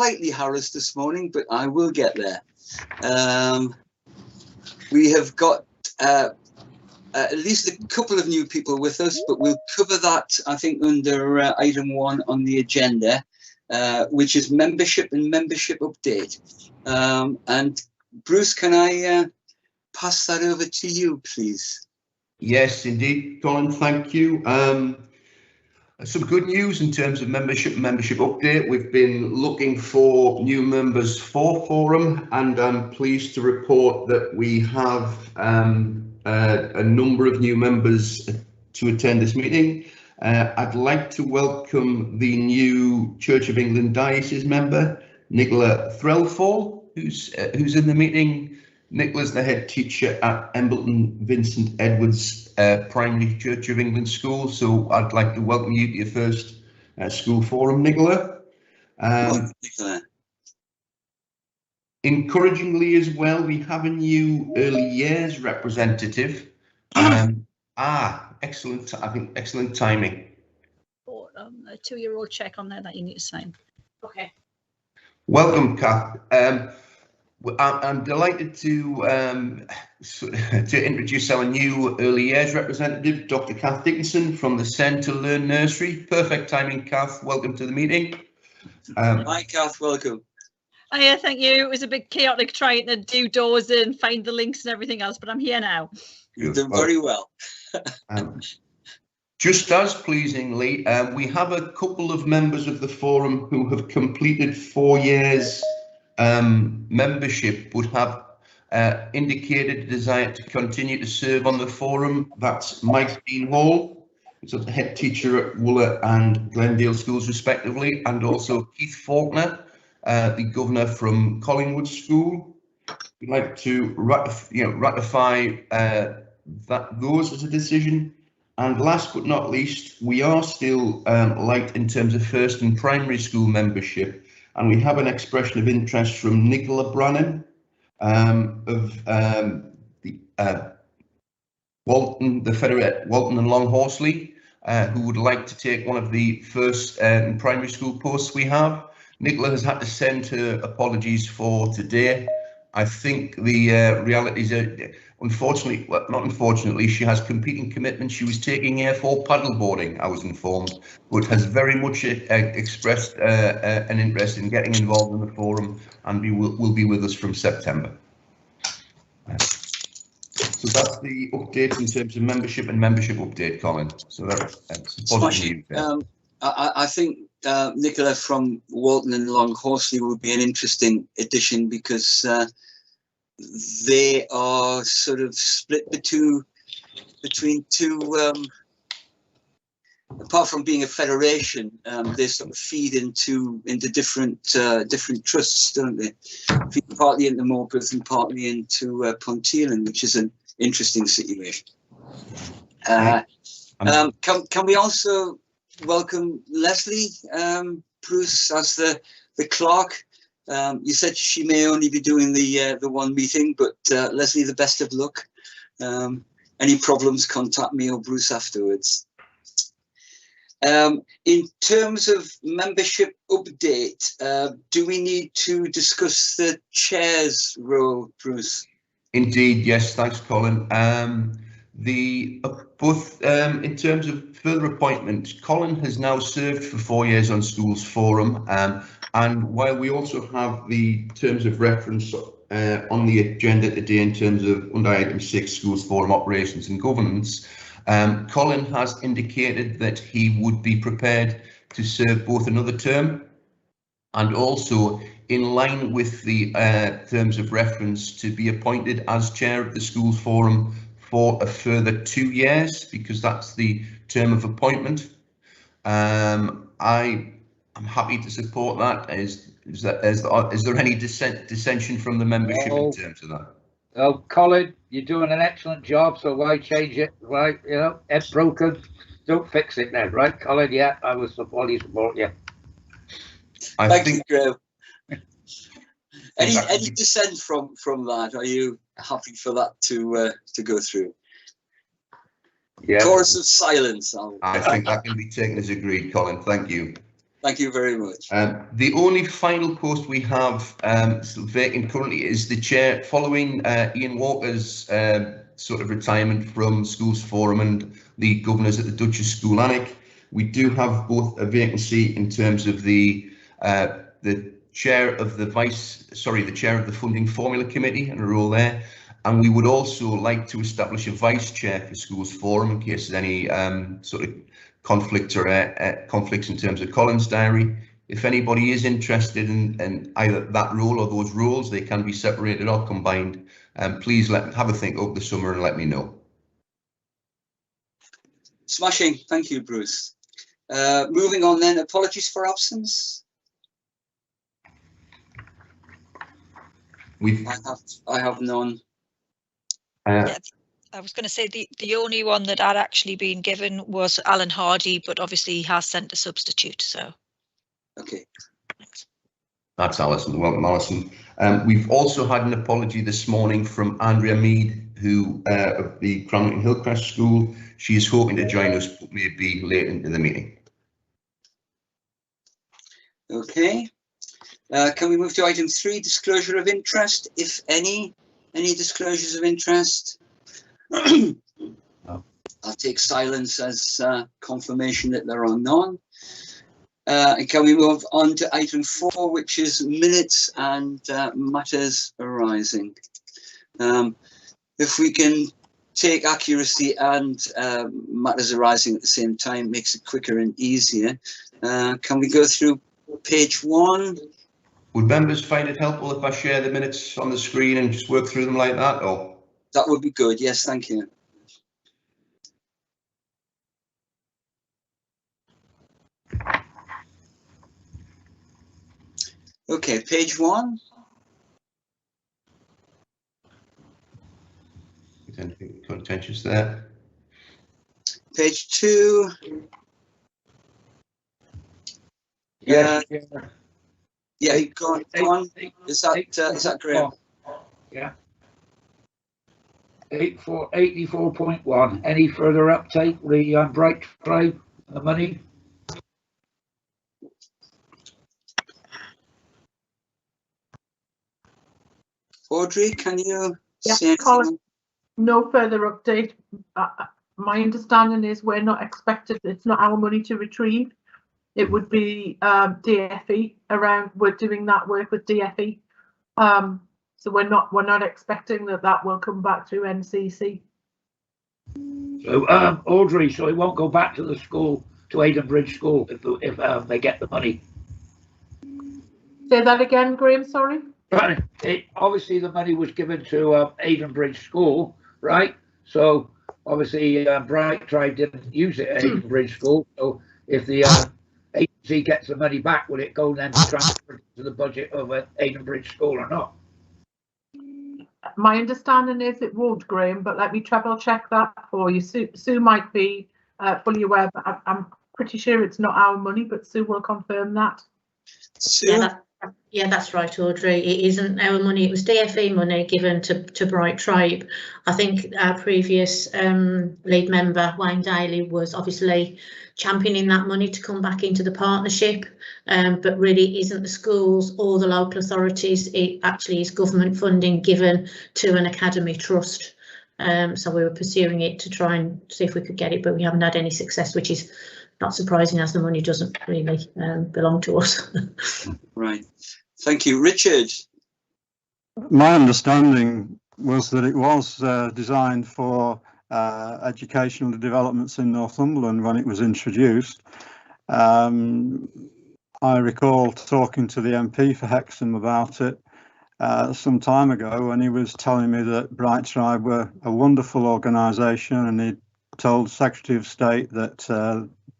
slightly harassed this morning, but I will get there. We have got at least a couple of new people with us, but we'll cover that, I think, under item 1 on the agenda, which is membership and membership update. And Bruce, can I pass that over to you, please? Yes, indeed, Colin, thank you. Some good news in terms of membership and membership update. We've been looking for new members for Forum, and I'm pleased to report that we have a number of new members to attend this meeting. I'd like to welcome the new Church of England Diocese member, Nicola Threlfall, who's in the meeting. Nicola's the head teacher at Embleton Vincent Edwards Primary Church of England School, so I'd like to welcome you to your first school forum, Nicola. Nicola. Encouragingly as well, we have a new early years representative. Excellent, I think excellent timing. A 2-year-old check on there that you need to sign. Okay. Welcome, Kath. I'm delighted to introduce our new early years representative, Dr. Kath Dickinson from the Send to Learn Nursery. Perfect timing, Kath. Welcome to the meeting. Hi, Kath. Welcome. Yeah, thank you. It was a bit chaotic trying to do doors and find the links and everything else, but I'm here now. You've done very well. Just as pleasingly, we have a couple of members of the forum who have completed 4 years membership, would have indicated a desire to continue to serve on the forum. That's Mike Dean Hall, who's the head teacher at Wooler and Glendale schools respectively, and also Keith Faulkner, the governor from Collingwood School. We'd like to ratify those as a decision. And last but not least, we are still light in terms of first and primary school membership, and we have an expression of interest from Nicola Brannan of the Walton and Long Horsley, who would like to take one of the first primary school posts we have. Nicola has had to send her apologies for today. I think the realities are, unfortunately, well, not unfortunately, she has competing commitments. She was taking airfall paddleboarding, I was informed, but has very much expressed an interest in getting involved in the forum, and will be with us from September. So that's the update in terms of membership and membership update, Colin. So that's positive news. I think Nicola from Walton and Long Horsley would be an interesting addition, because they are sort of split between two. Apart from being a federation, they sort of feed into different trusts, don't they? Feed partly into Morpeth and partly into Ponteland, which is an interesting situation. Can we also welcome Leslie Bruce as the clerk? You said she may only be doing the one meeting, but Leslie, the best of luck. Any problems, contact me or Bruce afterwards. In terms of membership update, do we need to discuss the chair's role, Bruce? Indeed, yes. Thanks, Colin. In terms of further appointments, Colin has now served for 4 years on Schools Forum, and while we also have the terms of reference on the agenda today in terms of under item 6, Schools Forum operations and governance, Colin has indicated that he would be prepared to serve both another term and also, in line with the terms of reference, to be appointed as chair of the Schools Forum for a further 2 years, because that's the term of appointment. I'm happy to support that. Is there any dissension from the membership in terms of that? Oh, Colin, you're doing an excellent job, so why change it? Right, you know, it's broken. Don't fix it then, right, Colin? Yeah, I will support you. Thank you, Graham. Any dissent from that? Are you happy for that to go through? Yeah. Chorus of silence. I think that can be taken as agreed, Colin. Thank you. Thank you very much. The only final post we have vacant currently is the chair, following Ian Walker's sort of retirement from Schools Forum and the governors at the Duchess School Annex. We do have both a vacancy in terms of the chair of the chair of the funding formula committee and a role there. And we would also like to establish a vice chair for Schools Forum in case there's any sort of conflicts in terms of Colin's diary. If anybody is interested in either that role or those roles, they can be separated or combined. Please have a think over the summer and let me know. Smashing. Thank you, Bruce. Moving on then, apologies for absence. I have none. Yeah, I was going to say the only one that had actually been given was Alan Hardy, but obviously he has sent a substitute. So. Okay. Thanks. That's Alison. Welcome, Alison. We've also had an apology this morning from Andrea Mead, who of the Cramlington Hillcrest School. She is hoping to join us, but may be late into the meeting. Okay. Can we move to item 3, disclosure of interest, if any? Any disclosures of interest? I'll take silence as confirmation that there are none. And can we move on to item 4, which is minutes and matters arising? If we can take accuracy and matters arising at the same time, makes it quicker and easier. Can we go through page 1? Would members find it helpful if I share the minutes on the screen and just work through them like that? Or that would be good. Yes, thank you. Okay, page 1. Anything contentious there? Page 2. Yeah. Yeah, go on. Is that Graham? Yeah. 84.1. Any further uptake? The Bright Tribe, the money. Audrey, can you say Yeah, Colin, anything? no further update. My understanding is we're not expected, it's not our money to retrieve. It would be DFE around, we're doing that work with DFE. So we're not expecting that will come back through NCC. So Audrey, so it won't go back to the school, to Aidenbridge School, if they get the money. Say that again, Graham, sorry? Obviously the money was given to Aidenbridge School, right? So obviously Bright Tribe didn't use it at Aidenbridge School. So if the agency gets the money back, will it go then transferred to the budget of Aidenbridge School or not? My understanding is it won't, Graham, but let me treble check that for you. Sue might be fully aware, but I'm pretty sure it's not our money, but Sue will confirm that. Sue? Yeah, that's right, Audrey. It isn't our money. It was DFE money given to Bright Tribe. I think our previous lead member, Wayne Daly, was obviously championing that money to come back into the partnership, but really isn't the schools or the local authorities. It actually is government funding given to an academy trust. So we were pursuing it to try and see if we could get it, but we haven't had any success, which is not surprising as the money doesn't really belong to us. Right. Thank you. Richard? My understanding was that it was designed for educational developments in Northumberland when it was introduced. I recall talking to the MP for Hexham about it some time ago, and he was telling me that Bright Tribe were a wonderful organisation, and he told Secretary of State that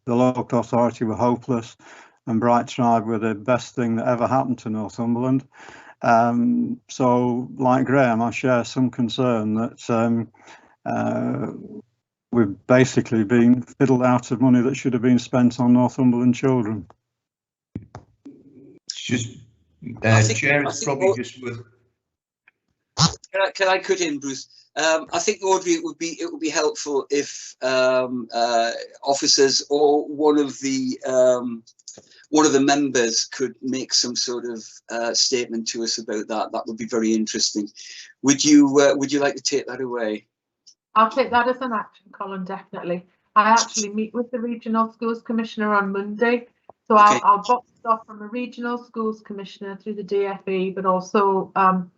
the local authority were hopeless and Bright Tribe were the best thing that ever happened to Northumberland. So, like Graham, I share some concern that we've basically been fiddled out of money that should have been spent on Northumberland children. It's just, Chair, it's probably just worth... Can I cut in, Bruce? I think, Audrey, it would be helpful if officers or one of the members could make some sort of statement to us about that. That would be very interesting. Would you like to take that away? I'll take that as an action, Colin, definitely. I actually meet with the Regional Schools Commissioner on Monday, so Okay. I'll box it off from a Regional Schools Commissioner through the DFE, but also I'll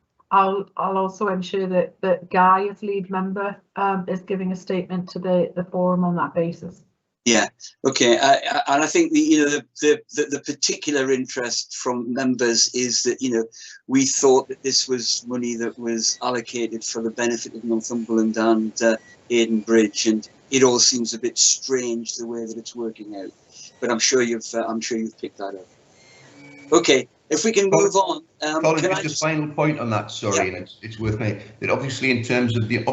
also ensure that Guy, as lead member, is giving a statement to the forum on that basis. Yeah. Okay. And I think the particular interest from members is that we thought that this was money that was allocated for the benefit of Northumberland and Adenbridge, and it all seems a bit strange the way that it's working out. But I'm sure you've picked that up. Okay. If we can move on. Colin, just a final point on that. Sorry, yeah. And it's worth making that obviously in terms of the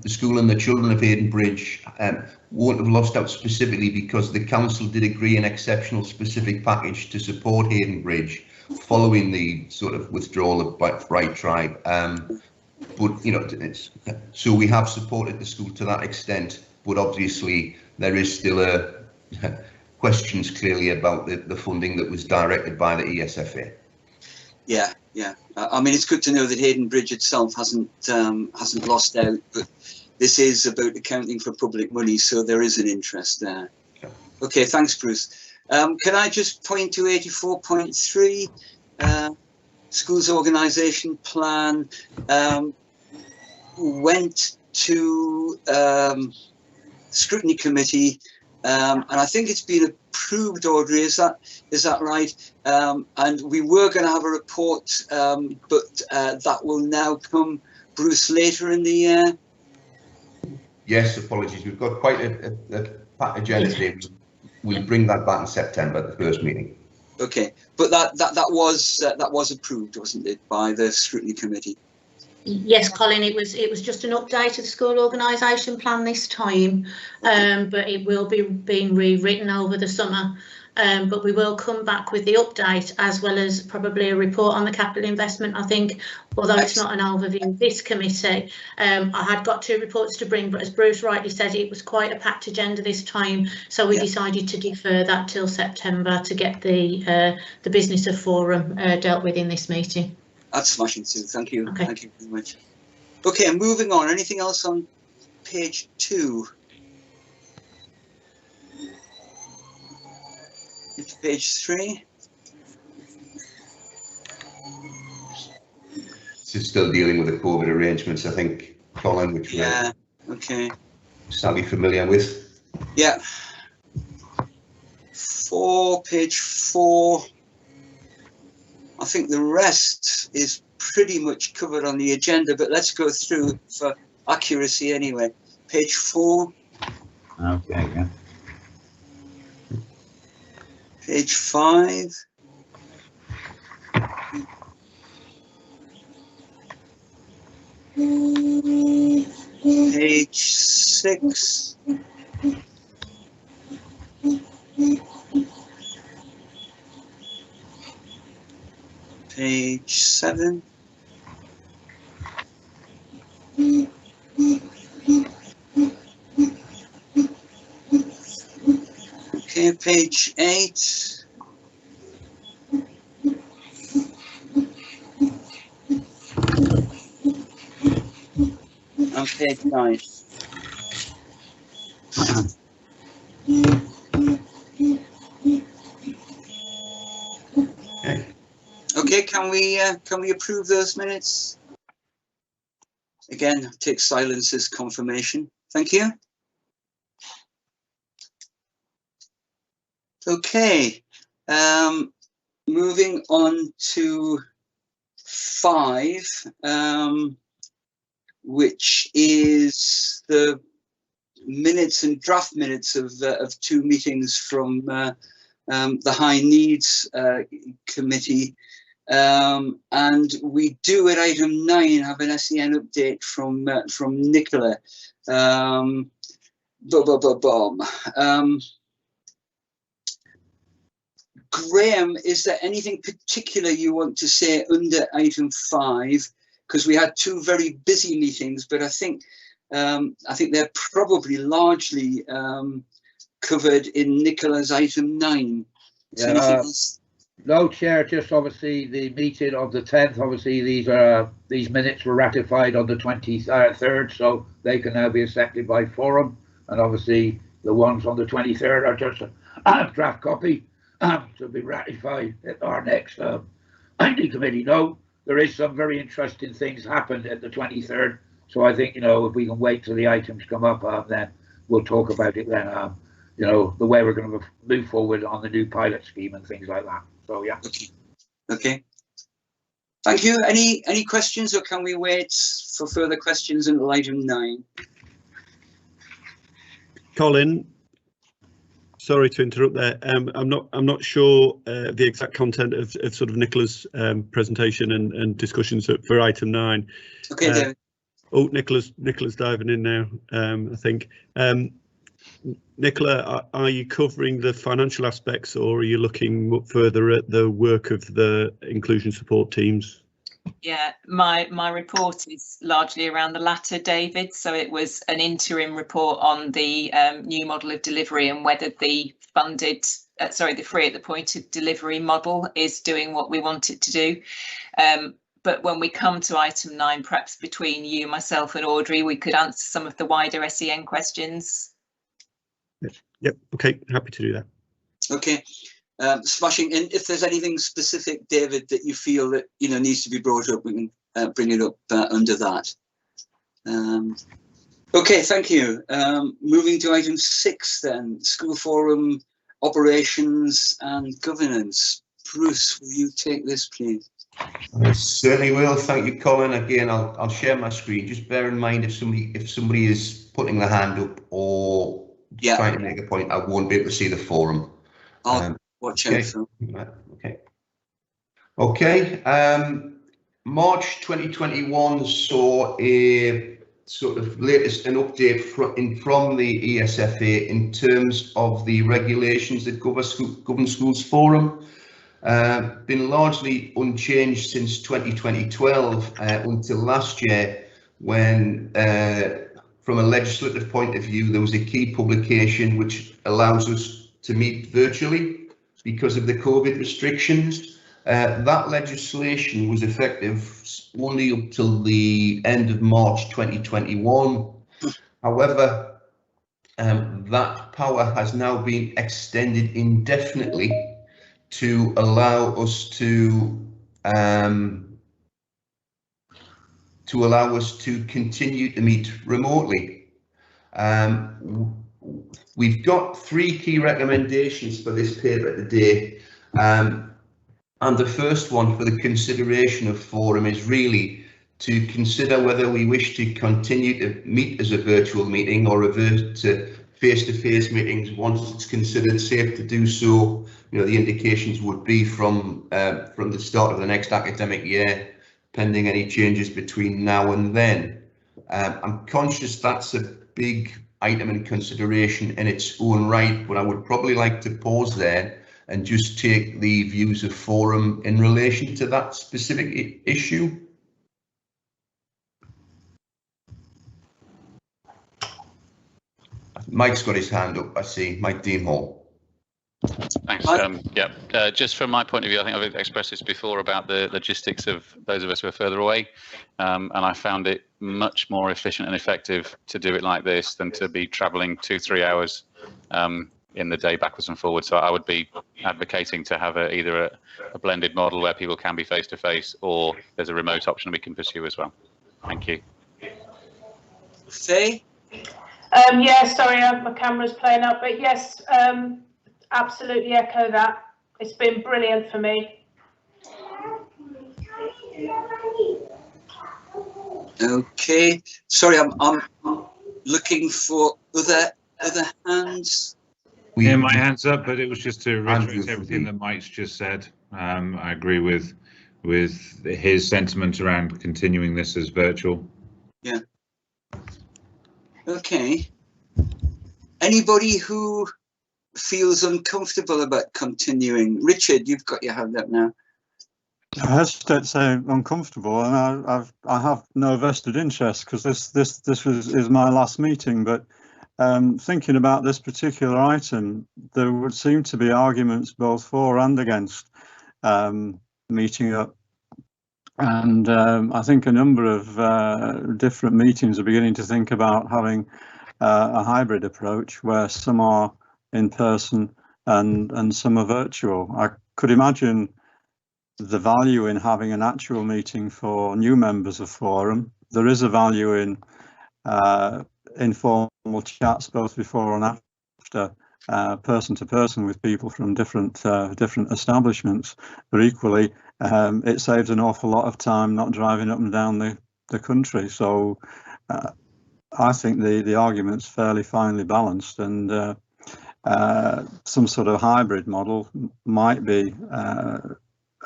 school and the children of Adenbridge won't have lost out specifically because the council did agree an exceptional specific package to support Adenbridge following the sort of withdrawal of Bright Tribe. But so we have supported the school to that extent. But obviously there is still questions clearly about the funding that was directed by the ESFA. Yeah. I mean, it's good to know that Adenbridge itself hasn't lost out, but this is about accounting for public money, so there is an interest there. Okay, thanks, Bruce. Can I just point to 84.3, schools organisation plan, went to scrutiny committee. And I think it's been approved, Audrey, is that right? And we were going to have a report, but that will now come, Bruce, later in the year. Yes, apologies. We've got quite a packed agenda today. We'll bring that back in September, the first meeting. Okay, but that was approved, wasn't it, by the scrutiny committee? Yes, Colin, it was just an update of the school organisation plan this time, but it will be being rewritten over the summer. But we will come back with the update as well as probably a report on the capital investment. I think, although it's not an overview of this committee, I had got 2 reports to bring, but as Bruce rightly said, it was quite a packed agenda this time, so we decided to defer that till September to get the business of forum dealt with in this meeting. That's smashing, Sue. Thank you. Okay. Thank you very much. Okay, moving on. Anything else on page 2? Page 3. This is still dealing with the COVID arrangements, I think, Colin, which we're sadly familiar with. Yeah. Page 4. I think the rest is pretty much covered on the agenda, but let's go through for accuracy anyway. Page 4. Okay, yeah. Page 5. Page 6. Page 7. Okay, page 8. And page 9. Okay, can we approve those minutes? Again, take silence as confirmation. Thank you. Okay, moving on to 5, which is the minutes and draft minutes of 2 meetings from the High Needs Committee. And we do at item 9 have an SEN update from Nicola. Graham, is there anything particular you want to say under item 5 because we had two very busy meetings, but I think they're probably largely covered in Nicola's item 9. So anything else? No, Chair, just obviously the meeting of the 10th, obviously these minutes were ratified on the 23rd, so they can now be accepted by Forum, and obviously the ones on the 23rd are just a draft copy to be ratified at our next IT committee. No, there is some very interesting things happened at the 23rd, so I think, if we can wait till the items come up, then we'll talk about it then, the way we're going to move forward on the new pilot scheme and things like that. So yeah. Okay. Thank you. Any questions, or can we wait for further questions until item 9? Colin, sorry to interrupt there. I'm not sure the exact content of sort of Nicola's presentation and discussions for item 9. Okay, David. Oh, Nicola's diving in now. I think. Nicola, are you covering the financial aspects, or are you looking further at the work of the inclusion support teams? Yeah, my report is largely around the latter, David. So it was an interim report on the new model of delivery and whether the the free at the point of delivery model is doing what we want it to do. But when we come to item 9, perhaps between you, myself and Audrey, we could answer some of the wider SEN questions. Yep. Okay. Happy to do that. Okay. Smashing. And if there's anything specific, David, that you feel that needs to be brought up, we can bring it up under that. Okay. Thank you. Moving to item 6, then, school forum operations and governance. Bruce, will you take this, please? I certainly will. Thank you, Colin. Again, I'll share my screen. Just bear in mind if somebody is putting their hand up or trying to make a point, I won't be able to see the forum. I'll watch out. Okay. March 2021 saw a sort of latest an update from the ESFA in terms of the regulations that govern schools forum. Been largely unchanged since 2012 until last year, when from a legislative point of view, there was a key publication which allows us to meet virtually because of the COVID restrictions. That legislation was effective only up till the end of March 2021. However, that power has now been extended indefinitely to allow us to continue to meet remotely. We've got 3 key recommendations for this paper today, and the first one for the consideration of forum is really to consider whether we wish to continue to meet as a virtual meeting or revert to face-to-face meetings once it's considered safe to do so. The indications would be from the start of the next academic year, pending any changes between now and then. I'm conscious that's a big item in consideration in its own right, but I would probably like to pause there and just take the views of forum in relation to that specific issue. Mike's got his hand up, I see. Mike Deanhall. Thanks. Just from my point of view, I think I've expressed this before about the logistics of those of us who are further away, and I found it much more efficient and effective to do it like this than to be travelling 2-3 hours in the day backwards and forwards. So I would be advocating to have either a blended model where people can be face to face, or there's a remote option we can pursue as well. Thank you. Faye? Yeah, sorry, my camera's playing up, but yes, absolutely echo that. It's been brilliant for me. Okay, sorry, I'm looking for other hands. Yeah, my hand's up, but it was just to reiterate everything that Mike's just said. I agree with his sentiment around continuing this as virtual. Yeah. Okay. Anybody who feels uncomfortable about continuing? Richard, you've got your hand up now. I hesitate to say uncomfortable, and I have no vested interest because this is my last meeting. But thinking about this particular item, there would seem to be arguments both for and against meeting up, and I think a number of different meetings are beginning to think about having a hybrid approach where some are in person and some are virtual. I could imagine the value in having an actual meeting for new members of Forum. There is a value in informal chats both before and after, person to person with people from different establishments. But equally, it saves an awful lot of time not driving up and down the country. So I think the argument's fairly finely balanced, and some sort of hybrid model might be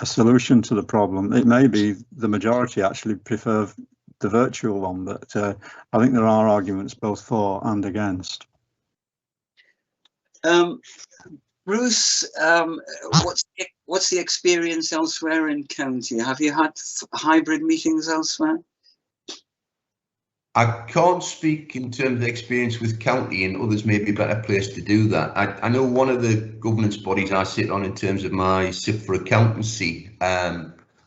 a solution to the problem. It may be the majority actually prefer the virtual one, but I think there are arguments both for and against. Bruce, what's the experience elsewhere in county? Have you had hybrid meetings elsewhere? I can't speak in terms of experience with county, and others may be a better place to do that. I know one of the governance bodies I sit on in terms of my SIP for accountancy,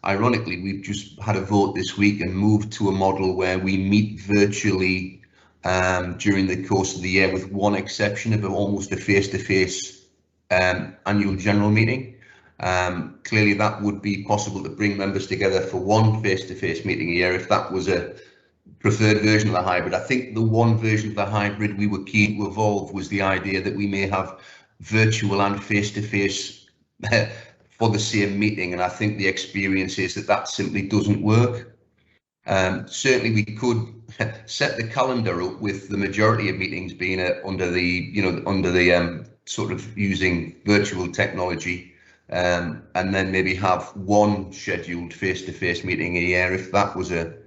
ironically, we've just had a vote this week and moved to a model where we meet virtually during the course of the year, with one exception of almost a face-to-face annual general meeting. Clearly that would be possible to bring members together for one face-to-face meeting a year if that was a preferred version of the hybrid. I think the one version of the hybrid we were keen to evolve was the idea that we may have virtual and face-to-face for the same meeting, and I think the experience is that simply doesn't work. Certainly we could set the calendar up with the majority of meetings being under the sort of using virtual technology, and then maybe have one scheduled face-to-face meeting a year if that was a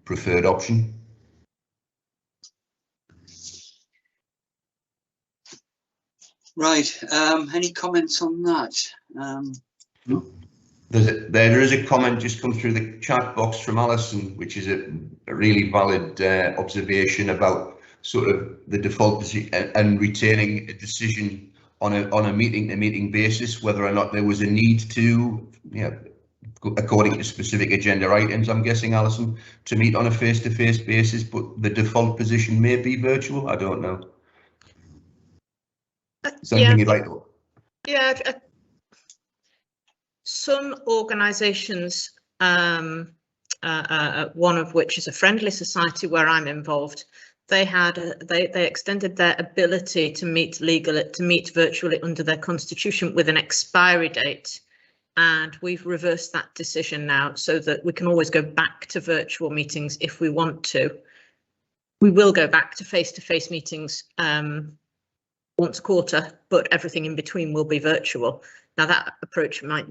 preferred option. Right. Any comments on that? There is a comment just come through the chat box from Alison, which is a really valid observation about sort of the default and retaining a decision on a meeting-to-meeting basis, whether or not there was a need to, according to specific agenda items, I'm guessing, Alison, to meet on a face-to-face basis, but the default position may be virtual. I don't know. Something you'd like to? Yeah, some organisations, one of which is a friendly society where I'm involved, they extended their ability to meet virtually under their constitution with an expiry date. And we've reversed that decision now so that we can always go back to virtual meetings if we want to. We will go back to face-to-face meetings once a quarter, but everything in between will be virtual. Now that approach might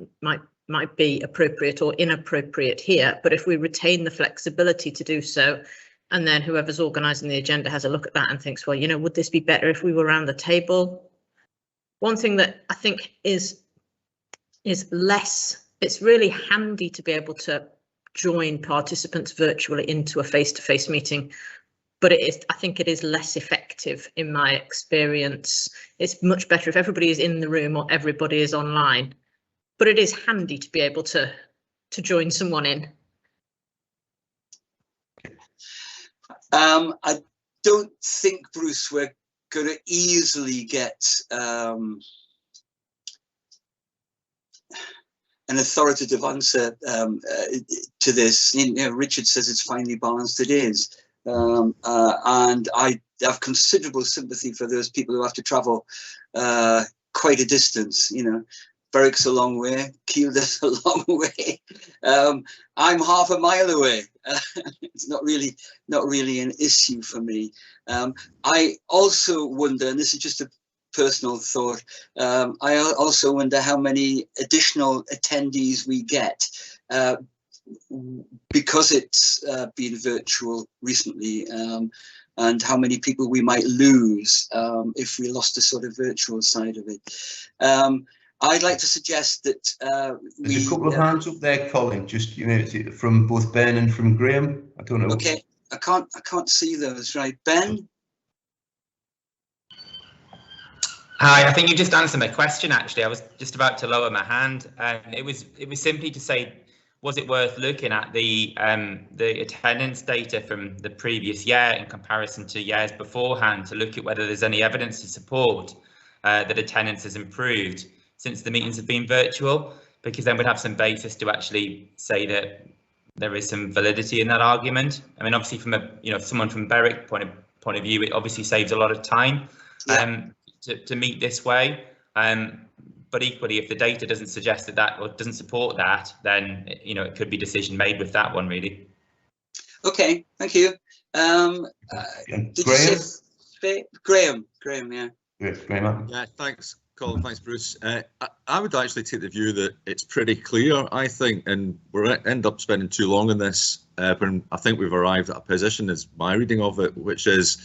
be appropriate or inappropriate here, but if we retain the flexibility to do so, and then whoever's organising the agenda has a look at that and thinks, well, would this be better if we were around the table? One thing that I think is less, it's really handy to be able to join participants virtually into a face-to-face meeting, but I think it is less effective in my experience. It's much better if everybody is in the room or everybody is online, but it is handy to be able to join someone in. I don't think, Bruce, we're going to easily get an authoritative answer to this. Richard says it's finely balanced. It is, and I have considerable sympathy for those people who have to travel quite a distance. Berwick's a long way, Kielder's a long way. I'm half a mile away. It's not really an issue for me. I also wonder, and this is just a personal thought, I also wonder how many additional attendees we get because it's been virtual recently, and how many people we might lose if we lost the sort of virtual side of it. I'd like to suggest that there's a couple of hands up there, Colin. Just from both Ben and from Graham. I don't know. Okay, I can't see those. Right, Ben. Hi, I think you just answered my question. Actually, I was just about to lower my hand, and it was simply to say, was it worth looking at the attendance data from the previous year in comparison to years beforehand to look at whether there's any evidence to support that attendance has improved since the meetings have been virtual, because then we'd have some basis to actually say that there is some validity in that argument. I mean, obviously, from someone from Berwick point of view, it obviously saves a lot of time. Yeah. To meet this way, but equally, if the data doesn't suggest that or doesn't support that, then it could be decision made with that one, really. Okay, thank you. Did Graham? You say Graham? Yeah. Graham. Yeah, thanks, Colin. Thanks, Bruce. I would actually take the view that it's pretty clear, I think, and we'll end up spending too long on this. But I think we've arrived at a position, is my reading of it, which is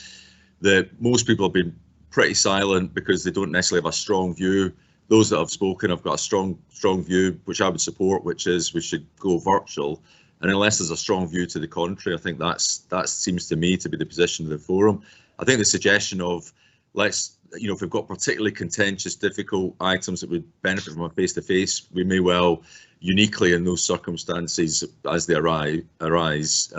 that most people have been pretty silent because they don't necessarily have a strong view. Those that have spoken have got a strong view, which I would support, which is we should go virtual. And unless there's a strong view to the contrary, I think that seems to me to be the position of the forum. I think the suggestion of if we've got particularly contentious, difficult items that would benefit from a face-to-face, we may well uniquely in those circumstances as they arise,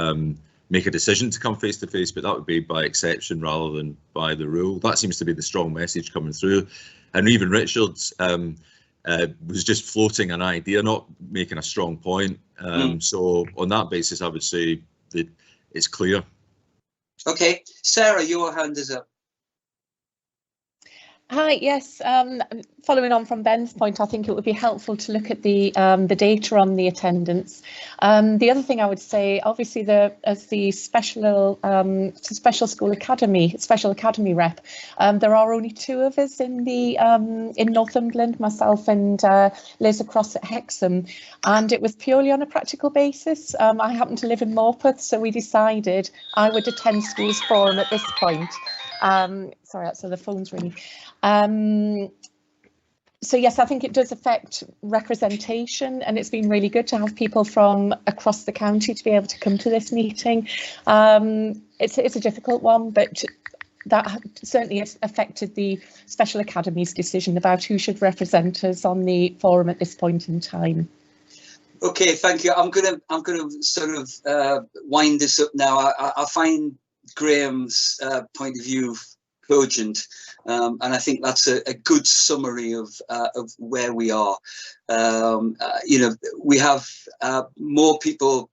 make a decision to come face-to-face, but that would be by exception rather than by the rule. That seems to be the strong message coming through. And even Richards was just floating an idea, not making a strong point. So on that basis, I would say that it's clear. Okay, Sarah, your hand is up. Hi, yes, following on from Ben's point, I think it would be helpful to look at the data on the attendance. The other thing I would say, obviously, as the special school academy, special academy rep, there are only two of us in Northumberland, myself and Liz across at Hexham, and it was purely on a practical basis. I happen to live in Morpeth, so we decided I would attend schools forum at this point. Sorry, so the phone's ringing. So yes, I think it does affect representation, and it's been really good to have people from across the county to be able to come to this meeting. It's a difficult one, but that certainly has affected the Special Academy's decision about who should represent us on the forum at this point in time. Okay, thank you. I'm gonna sort of wind this up now. I find Graham's point of view cogent, and I think that's a good summary of where we are. We have more people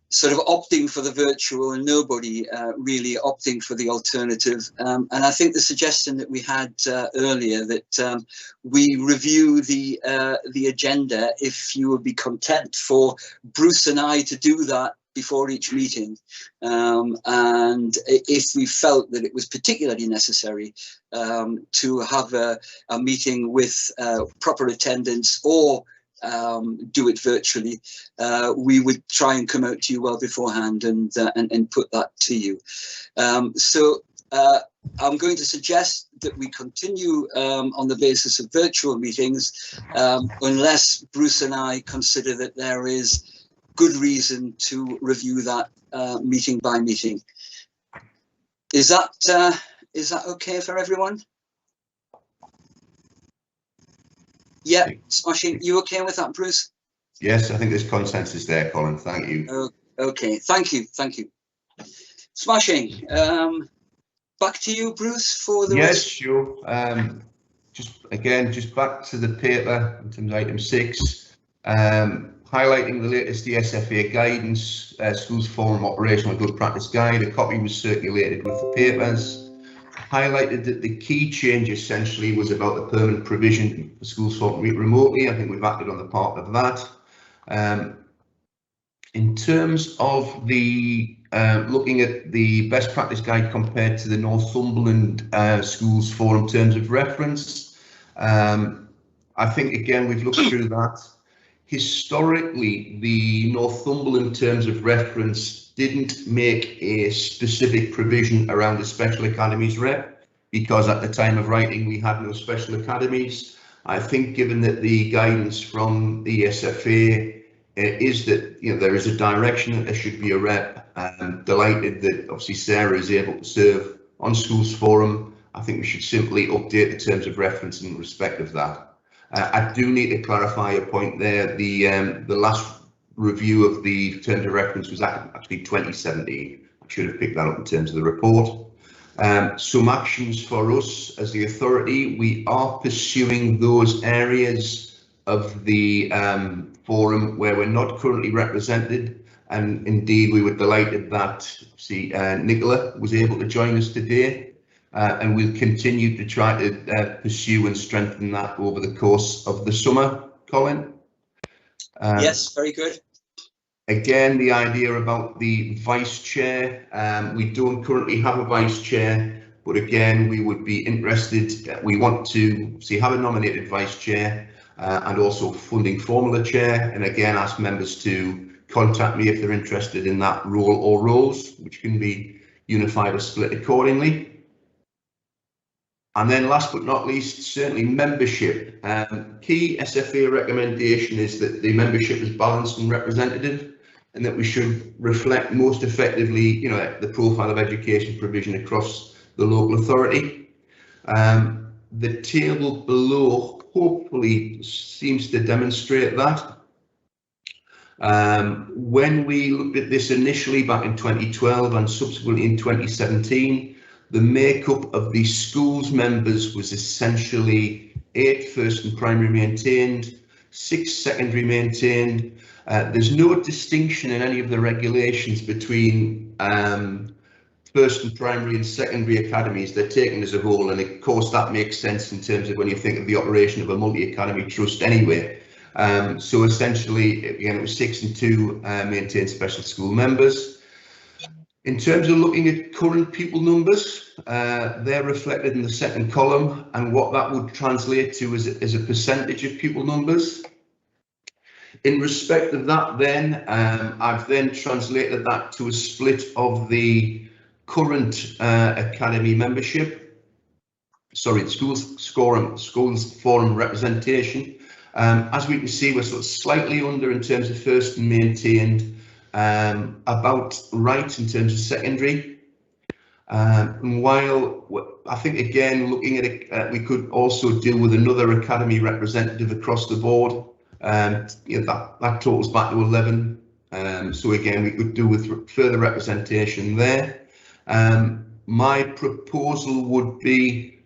sort of opting for the virtual and nobody really opting for the alternative. And I think the suggestion that we had earlier that we review the agenda, if you would be content for Bruce and I to do that before each meeting, and if we felt that it was particularly necessary to have a meeting with proper attendance or do it virtually, we would try and come out to you well beforehand and put that to you. So I'm going to suggest that we continue on the basis of virtual meetings, unless Bruce and I consider that there is good reason to review that meeting by meeting. Is that okay for everyone? Yeah, smashing. You okay with that, Bruce? Yes, I think there's consensus there, Colin. Thank you. Okay, thank you. Smashing. Back to you, Bruce, for the rest. Sure. Just back to the paper in terms of item 6. Highlighting the latest DSFA guidance, Schools Forum Operational Good Practice Guide. A copy was circulated with the papers. Highlighted that the key change essentially was about the permanent provision for schools to operate remotely. I think we've acted on the part of that. In terms of the looking at the best practice guide compared to the Northumberland Schools Forum terms of reference, I think again we've looked through that. Historically, the Northumberland terms of reference didn't make a specific provision around the special academies rep, because at the time of writing we had no special academies. I think given that the guidance from the SFA is that, you know, there is a direction that there should be a rep. I'm delighted that obviously Sarah is able to serve on Schools Forum. I think we should simply update the terms of reference in respect of that. I do need to clarify a point there. The last review of the terms of reference was actually 2017. I should have picked that up in terms of the report. Some actions for us as the authority: we are pursuing those areas of the forum where we're not currently represented, and indeed we were delighted that Nicola was able to join us today, and we'll continue to try to pursue and strengthen that over the course of the summer. Colin? Yes, very good. Again, the idea about the vice chair, we don't currently have a vice chair, but again, we would be interested. We want to have a nominated vice chair and also funding formula chair. And again, ask members to contact me if they're interested in that role or roles, which can be unified or split accordingly. And then last but not least, certainly membership. Key SFA recommendation is that the membership is balanced and representative, and that we should reflect most effectively, you know, the profile of education provision across the local authority. The table below hopefully seems to demonstrate that. When we looked at this initially back in 2012 and subsequently in 2017, the makeup of the schools members was essentially 8 first and primary maintained, 6 secondary maintained. There's no distinction in any of the regulations between first and primary and secondary academies. They're taken as a whole, and of course that makes sense in terms of when you think of the operation of a multi-academy trust anyway. So essentially, again, it was 6 and 2 maintained special school members. In terms of looking at current pupil numbers, they're reflected in the second column, and what that would translate to is a percentage of pupil numbers. In respect of that, then, I've then translated that to a split of the current academy membership. Sorry, the schools forum representation. As we can see, we're sort of slightly under in terms of first and maintained, about right in terms of secondary. And while I think, again, looking at it, we could also deal with another academy representative across the board. You know, that totals back to 11. So again, we could do with further representation there. My proposal would be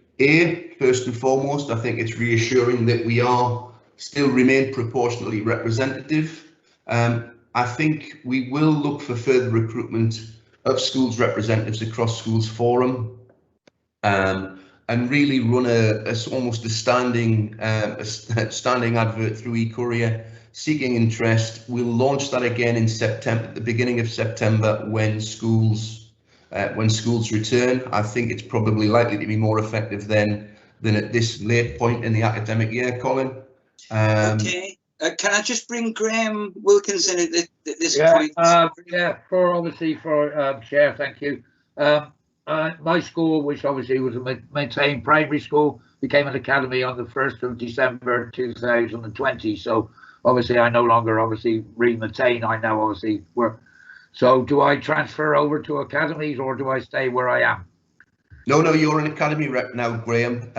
first and foremost, I think it's reassuring that we still remain proportionally representative. I think we will look for further recruitment of schools representatives across Schools Forum, and really run almost a standing advert through eCourier seeking interest. We'll launch that again in September, at the beginning of September, when schools return. I think it's probably likely to be more effective then than at this late point in the academic year, Colin. Okay. Can I just bring Graham Wilkinson at this point? For Chair, thank you. My school, which obviously was a maintained primary school, became an academy on the 1st of December 2020. So obviously I no longer maintain. I now obviously work. So do I transfer over to academies, or do I stay where I am? No, you're an academy rep now, Graham.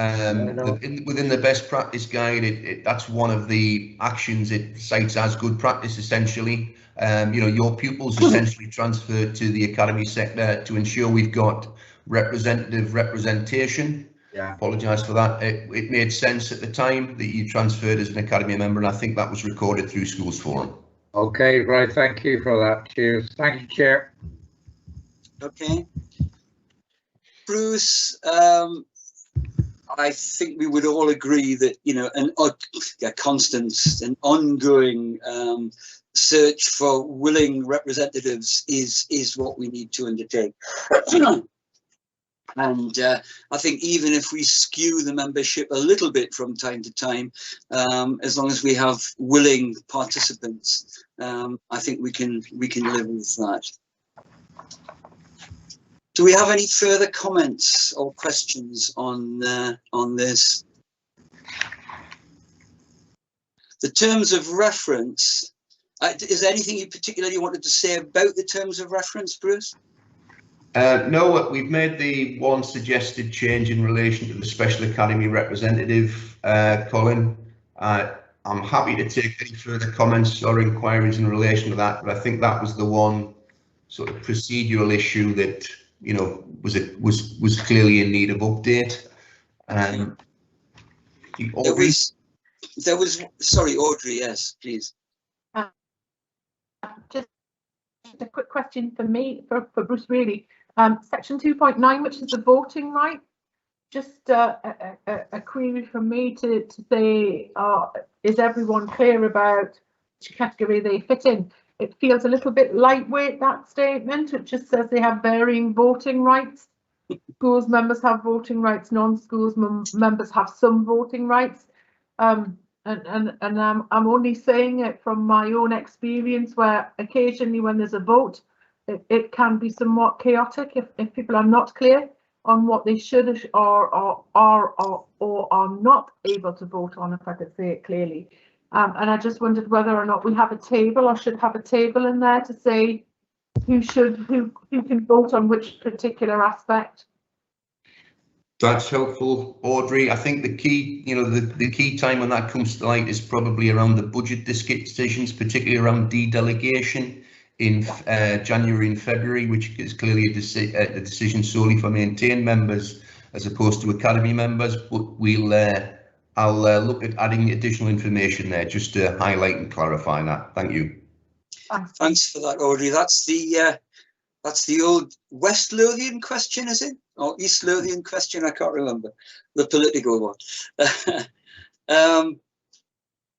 Within the best practice guide, that's one of the actions it cites as good practice, essentially. You know, your pupils essentially transferred to the academy sector to ensure we've got representation. Yeah. Apologise for that. It made sense at the time that you transferred as an academy member, and I think that was recorded through Schools Forum. Okay, right. Thank you for that. Cheers. Thank you, Chair. Okay. Bruce, I think we would all agree that, you know, a constant and ongoing search for willing representatives is what we need to undertake. And I think even if we skew the membership a little bit from time to time, as long as we have willing participants, I think we can live with that. Do we have any further comments or questions on this? The terms of reference, is there anything you particularly wanted to say about the terms of reference, Bruce? No, we've made the one suggested change in relation to the Special Academy representative, Colin. I'm happy to take any further comments or inquiries in relation to that, but I think that was the one sort of procedural issue that, you know, was clearly in need of update. There was, sorry, Audrey, yes, please. Just a quick question for me, for Bruce, really. Section 2.9, which is the voting right, just a query from me to say, is everyone clear about which category they fit in? It feels a little bit lightweight, that statement. It just says they have varying voting rights. Schools members have voting rights, non-schools members have some voting rights. And I'm only saying it from my own experience, where occasionally when there's a vote, it can be somewhat chaotic if people are not clear on what they should or are not able to vote on, if I could say it clearly. And I just wondered whether or not we have a table or should have a table in there to say who can vote on which particular aspect. That's helpful, Audrey. I think the key, you know, the key time when that comes to light is probably around the budget decisions, particularly around de-delegation in January and February, which is clearly a decision solely for maintained members as opposed to academy members. But I'll look at adding additional information there just to highlight and clarify that. Thank you. Thanks for that, Audrey. That's the old West Lothian question, is it? Or East Lothian question? I can't remember. The political one.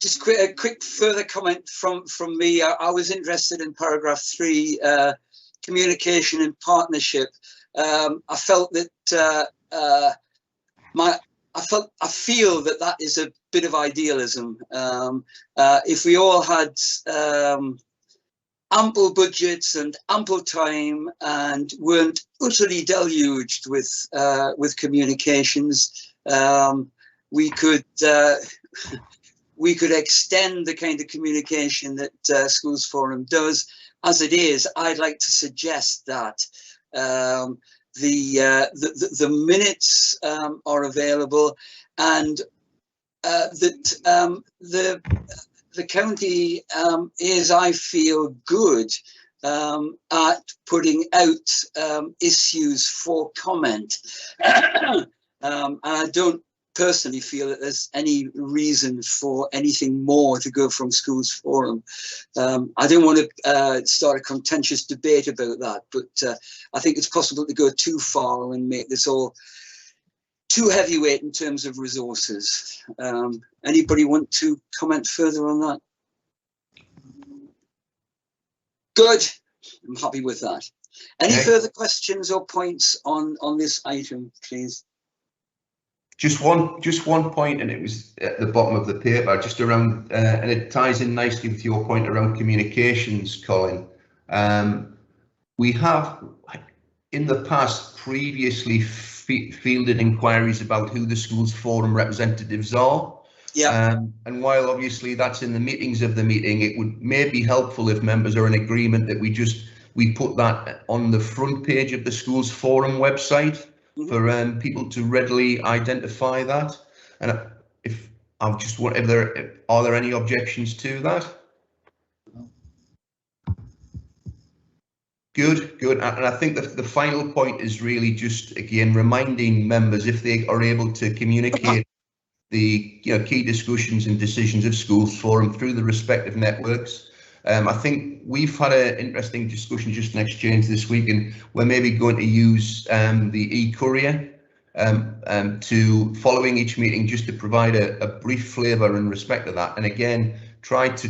Just a quick further comment from me. I was interested in paragraph 3, communication and partnership. I felt that I feel that is a bit of idealism. If we all had ample budgets and ample time and weren't utterly deluged with communications, we could extend the kind of communication that Schools Forum does. As it is, I'd like to suggest that the minutes are available, and that the county is, I feel, good at putting out issues for comment. And I don't personally feel that there's any reason for anything more to go from Schools Forum. I don't want to start a contentious debate about that, but I think it's possible to go too far and make this all too heavyweight in terms of resources. Anybody want to comment further on that? Good, I'm happy with that. Any further questions or points on this item, please? Just one point, and it was at the bottom of the paper, just around, and it ties in nicely with your point around communications, Colin. We have, in the past, previously fielded inquiries about who the Schools Forum representatives are. Yeah. And while obviously that's in the meetings of the meeting, it may be helpful if members are in agreement that we put that on the front page of the Schools Forum website. For people to readily identify that, and if I'm just wondering, are there any objections to that? Good, and I think that the final point is really just again reminding members, if they are able to communicate the key discussions and decisions of Schools Forum through the respective networks. I think we've had an interesting discussion, just an exchange this week, and we're maybe going to use the e-courier to following each meeting, just to provide a brief flavour in respect of that, and again try to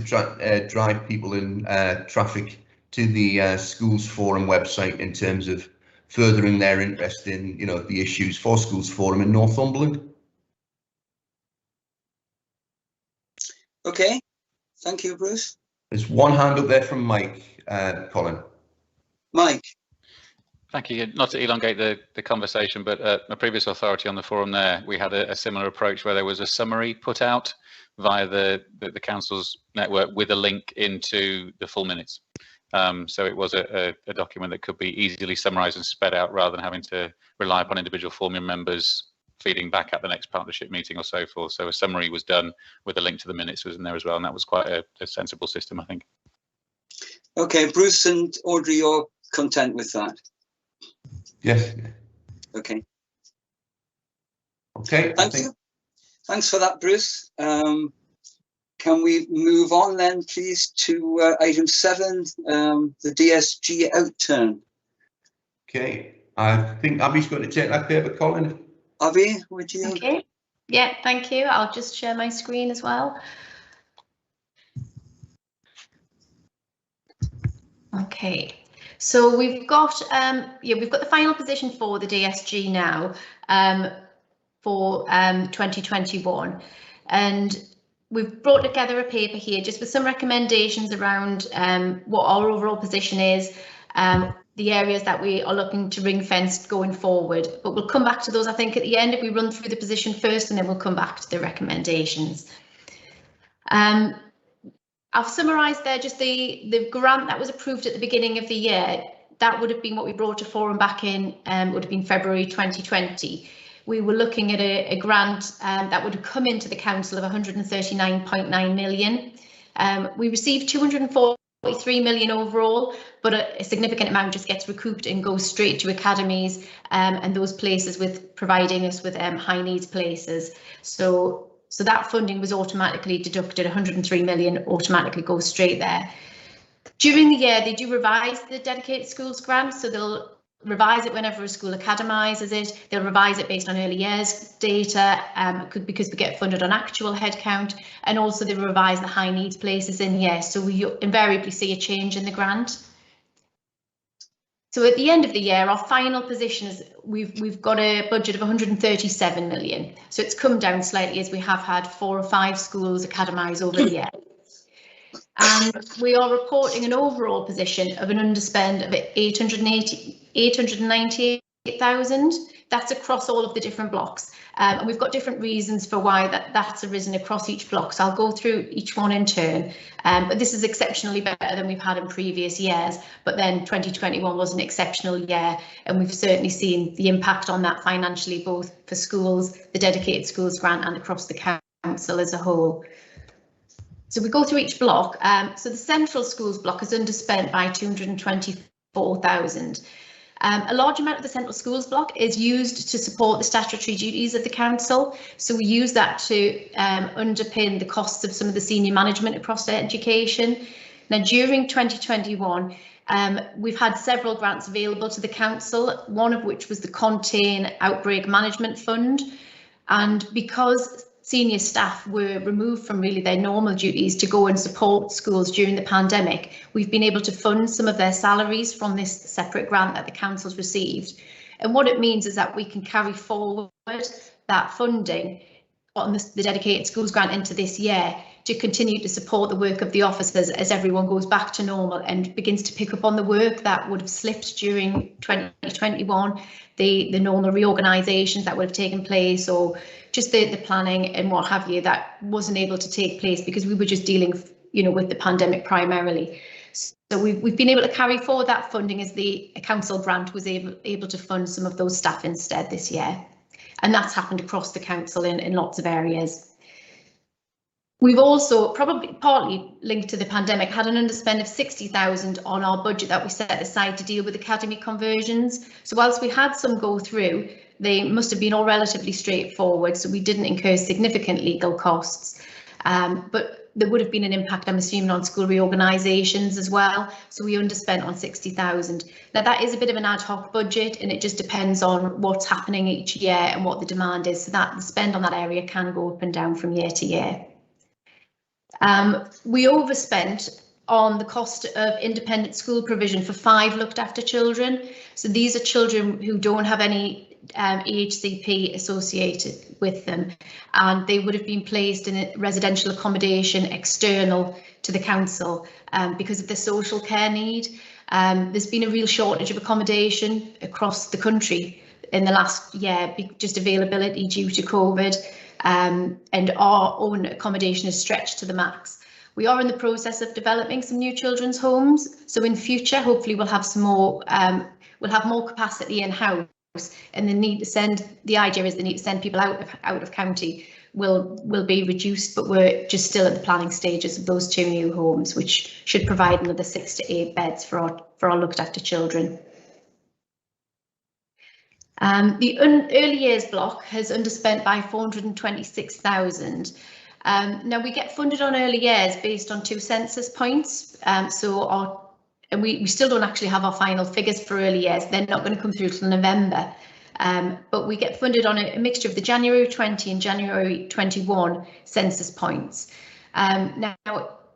drive people in traffic to the Schools Forum website in terms of furthering their interest in the issues for Schools Forum in Northumberland. Okay, thank you, Bruce. There's one hand up there from Mike, Colin. Mike. Thank you. Not to elongate the conversation, but a previous authority on the forum there, we had a similar approach where there was a summary put out via the council's network with a link into the full minutes. So it was a document that could be easily summarised and sped out rather than having to rely upon individual forum members feeding back at the next partnership meeting or so forth. So a summary was done with a link to the minutes was in there as well, and that was quite a sensible system, I think. Okay, Bruce and Audrey, you're content with that? Yes. Okay. Okay. Thank you. Thanks for that, Bruce. Can we move on then, please, to item 7, the DSG outturn? Okay. I think Abby's going to take that paper, Colin. Abby, would you? Okay. Yeah, thank you. I'll just share my screen as well. Okay. So we've got the final position for the DSG now for 2021, and we've brought together a paper here just with some recommendations around what our overall position is, the areas that we are looking to ring fence going forward. But we'll come back to those, I think, at the end if we run through the position first, and then we'll come back to the recommendations. I've summarised there just the grant that was approved at the beginning of the year. That would have been what we brought to forum back in, would have been February 2020. We were looking at a grant that would have come into the council of 139.9 million. We received 243 million overall, but a significant amount just gets recouped and goes straight to academies and those places with providing us with high needs places. So that funding was automatically deducted, 103 million automatically goes straight there. During the year, they do revise the dedicated schools grant, so they'll revise it whenever a school academises it. They'll revise it based on early years data, because we get funded on actual headcount, and also they revise the high needs places in year, so we invariably see a change in the grant. So at the end of the year, our final position is we've got a budget of 137 million. So it's come down slightly as we have had 4 or 5 schools academise over the year. And we are reporting an overall position of an underspend of 898,000. That's across all of the different blocks. And we've got different reasons for why that's arisen across each block. So I'll go through each one in turn. But this is exceptionally better than we've had in previous years. But then 2021 was an exceptional year, and we've certainly seen the impact on that financially, both for schools, the dedicated schools grant, and across the council as a whole. So we go through each block. So the central schools block is underspent by 224,000. A large amount of the central schools block is used to support the statutory duties of the council. So we use that to underpin the costs of some of the senior management across education. Now, during 2021, we've had several grants available to the council, one of which was the Contain Outbreak Management Fund. And because senior staff were removed from really their normal duties to go and support schools during the pandemic, we've been able to fund some of their salaries from this separate grant that the council's received. And what it means is that we can carry forward that funding on the dedicated schools grant into this year to continue to support the work of the officers as everyone goes back to normal and begins to pick up on the work that would have slipped during 2021, the normal reorganisations that would have taken place, or just the planning and what have you that wasn't able to take place because we were just dealing, with the pandemic primarily. So we've been able to carry forward that funding as the council grant was able to fund some of those staff instead this year. And that's happened across the council in lots of areas. We've also, probably partly linked to the pandemic, had an underspend of 60,000 on our budget that we set aside to deal with academy conversions. So whilst we had some go through, they must have been all relatively straightforward, so we didn't incur significant legal costs. But there would have been an impact, I'm assuming, on school reorganisations as well. So we underspent on 60,000. Now that is a bit of an ad hoc budget, and it just depends on what's happening each year and what the demand is. So that the spend on that area can go up and down from year to year. We overspent on the cost of independent school provision for 5 looked after children. So these are children who don't have any EHCP associated with them, and they would have been placed in a residential accommodation external to the council because of the social care need. There's been a real shortage of accommodation across the country in the last year, just availability due to COVID, and our own accommodation is stretched to the max. We are in the process of developing some new children's homes, so in future hopefully we'll have some more, we'll have more capacity in house, and the idea is the need to send people out of county will be reduced, but we're just still at the planning stages of those 2 new homes, which should provide another 6 to 8 beds for our looked after children. The early years block has underspent by 426,000. Now we get funded on early years based on 2 census points, and we still don't actually have our final figures for early years. They're not going to come through till November. But we get funded on a mixture of the January 20 and January 21 census points. Now,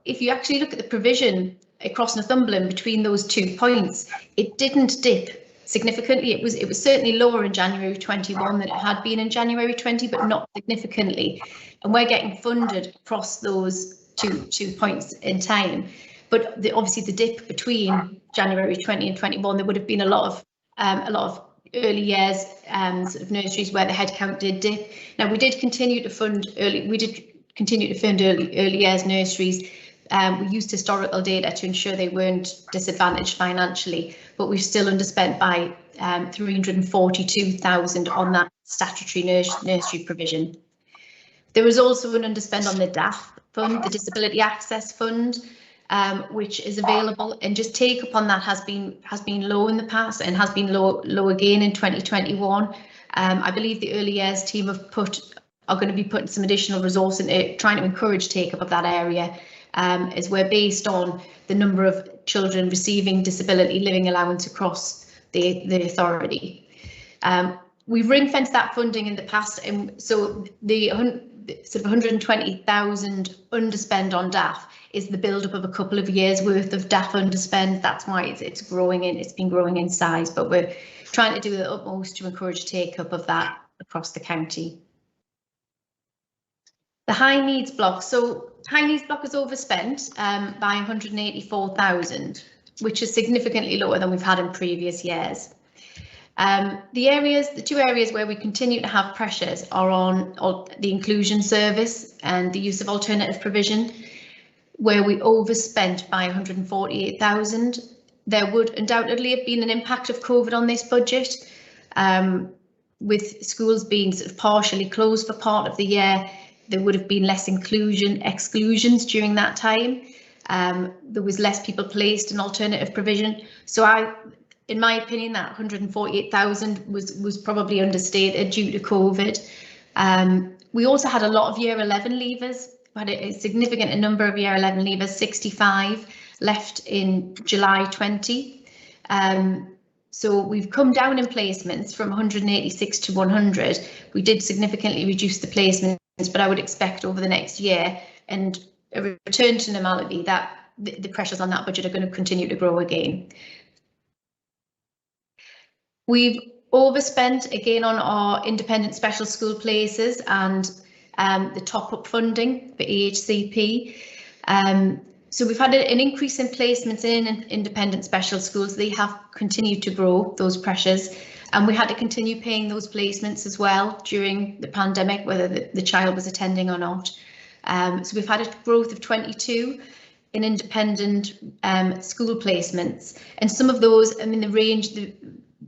if you actually look at the provision across Northumberland between those 2 points, it didn't dip significantly. It was certainly lower in January 21 than it had been in January 20, but not significantly. And we're getting funded across those two points in time. But obviously the dip between January 20 and 21, there would have been a lot of early years sort of nurseries where the headcount did dip. Now we did continue to fund early years nurseries. We used historical data to ensure they weren't disadvantaged financially, but we've still underspent by 342,000 on that statutory nursery provision. There was also an underspend on the DAF fund, the Disability Access Fund, which is available, and just take up on that has been low in the past and has been low again in 2021. I believe the early years team are going to be putting some additional resource into trying to encourage take up of that area, as we're based on the number of children receiving disability living allowance across the authority. We've ring-fenced that funding in the past, and so the sort of 120,000 underspend on DAF is the build-up of a couple of years worth of DAF underspend. That's why it's been growing in size, but we're trying to do the utmost to encourage take-up of that across the county. The high needs block. So high needs block is overspent by 184,000, which is significantly lower than we've had in previous years. The 2 areas where we continue to have pressures are on the inclusion service and the use of alternative provision, where we overspent by 148,000. There would undoubtedly have been an impact of COVID on this budget, with schools being sort of partially closed for part of the year. There would have been less exclusions during that time. There was less people placed in alternative provision. So in my opinion, that 148,000 was probably understated due to COVID. We also had a lot of year 11 leavers. We had a significant number of year 11 leavers, 65 left in July 20. So we've come down in placements from 186 to 100. We did significantly reduce the placements, but I would expect over the next year and a return to normality that the pressures on that budget are going to continue to grow again. We've overspent again on our independent special school places and the top-up funding for EHCP. So we've had an increase in placements in independent special schools. They have continued to grow, those pressures, and we had to continue paying those placements as well during the pandemic, whether the child was attending or not. So we've had a growth of 22 in independent school placements, and some of those, I mean,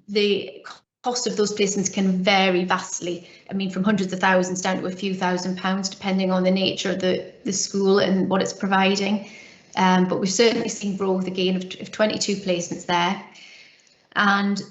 the cost of those placements can vary vastly. I mean, from hundreds of thousands down to a few £1,000s, depending on the nature of the school and what it's providing. But we've certainly seen growth again of 22 placements there. And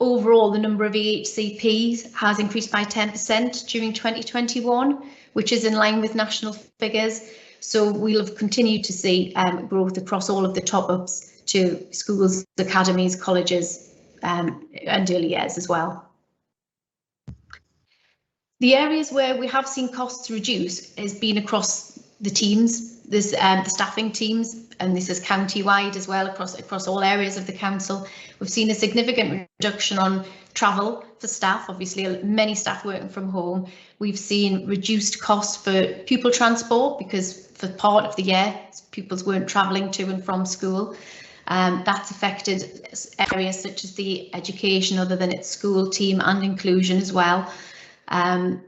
overall, the number of EHCPs has increased by 10% during 2021, which is in line with national figures. So we'll have continued to see growth across all of the top-ups to schools, academies, colleges, and early years as well. The areas where we have seen costs reduce has been across the teams. There's the staffing teams, and this is county-wide as well, across all areas of the council. We've seen a significant reduction on travel for staff, obviously many staff working from home. We've seen reduced costs for pupil transport because for part of the year pupils weren't travelling to and from school. That's affected areas such as the education other than its school team and inclusion as well. And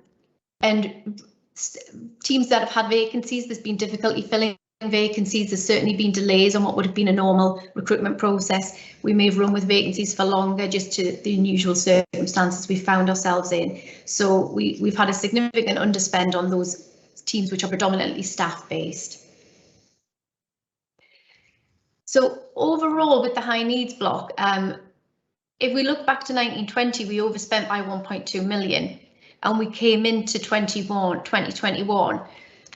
teams that have had vacancies, there's been difficulty filling vacancies. There's certainly been delays on what would have been a normal recruitment process. We may have run with vacancies for longer just to the unusual circumstances we found ourselves in. So we've had a significant underspend on those teams which are predominantly staff based. So overall with the high needs block, if we look back to 1920, we overspent by 1.2 million and we came into 2021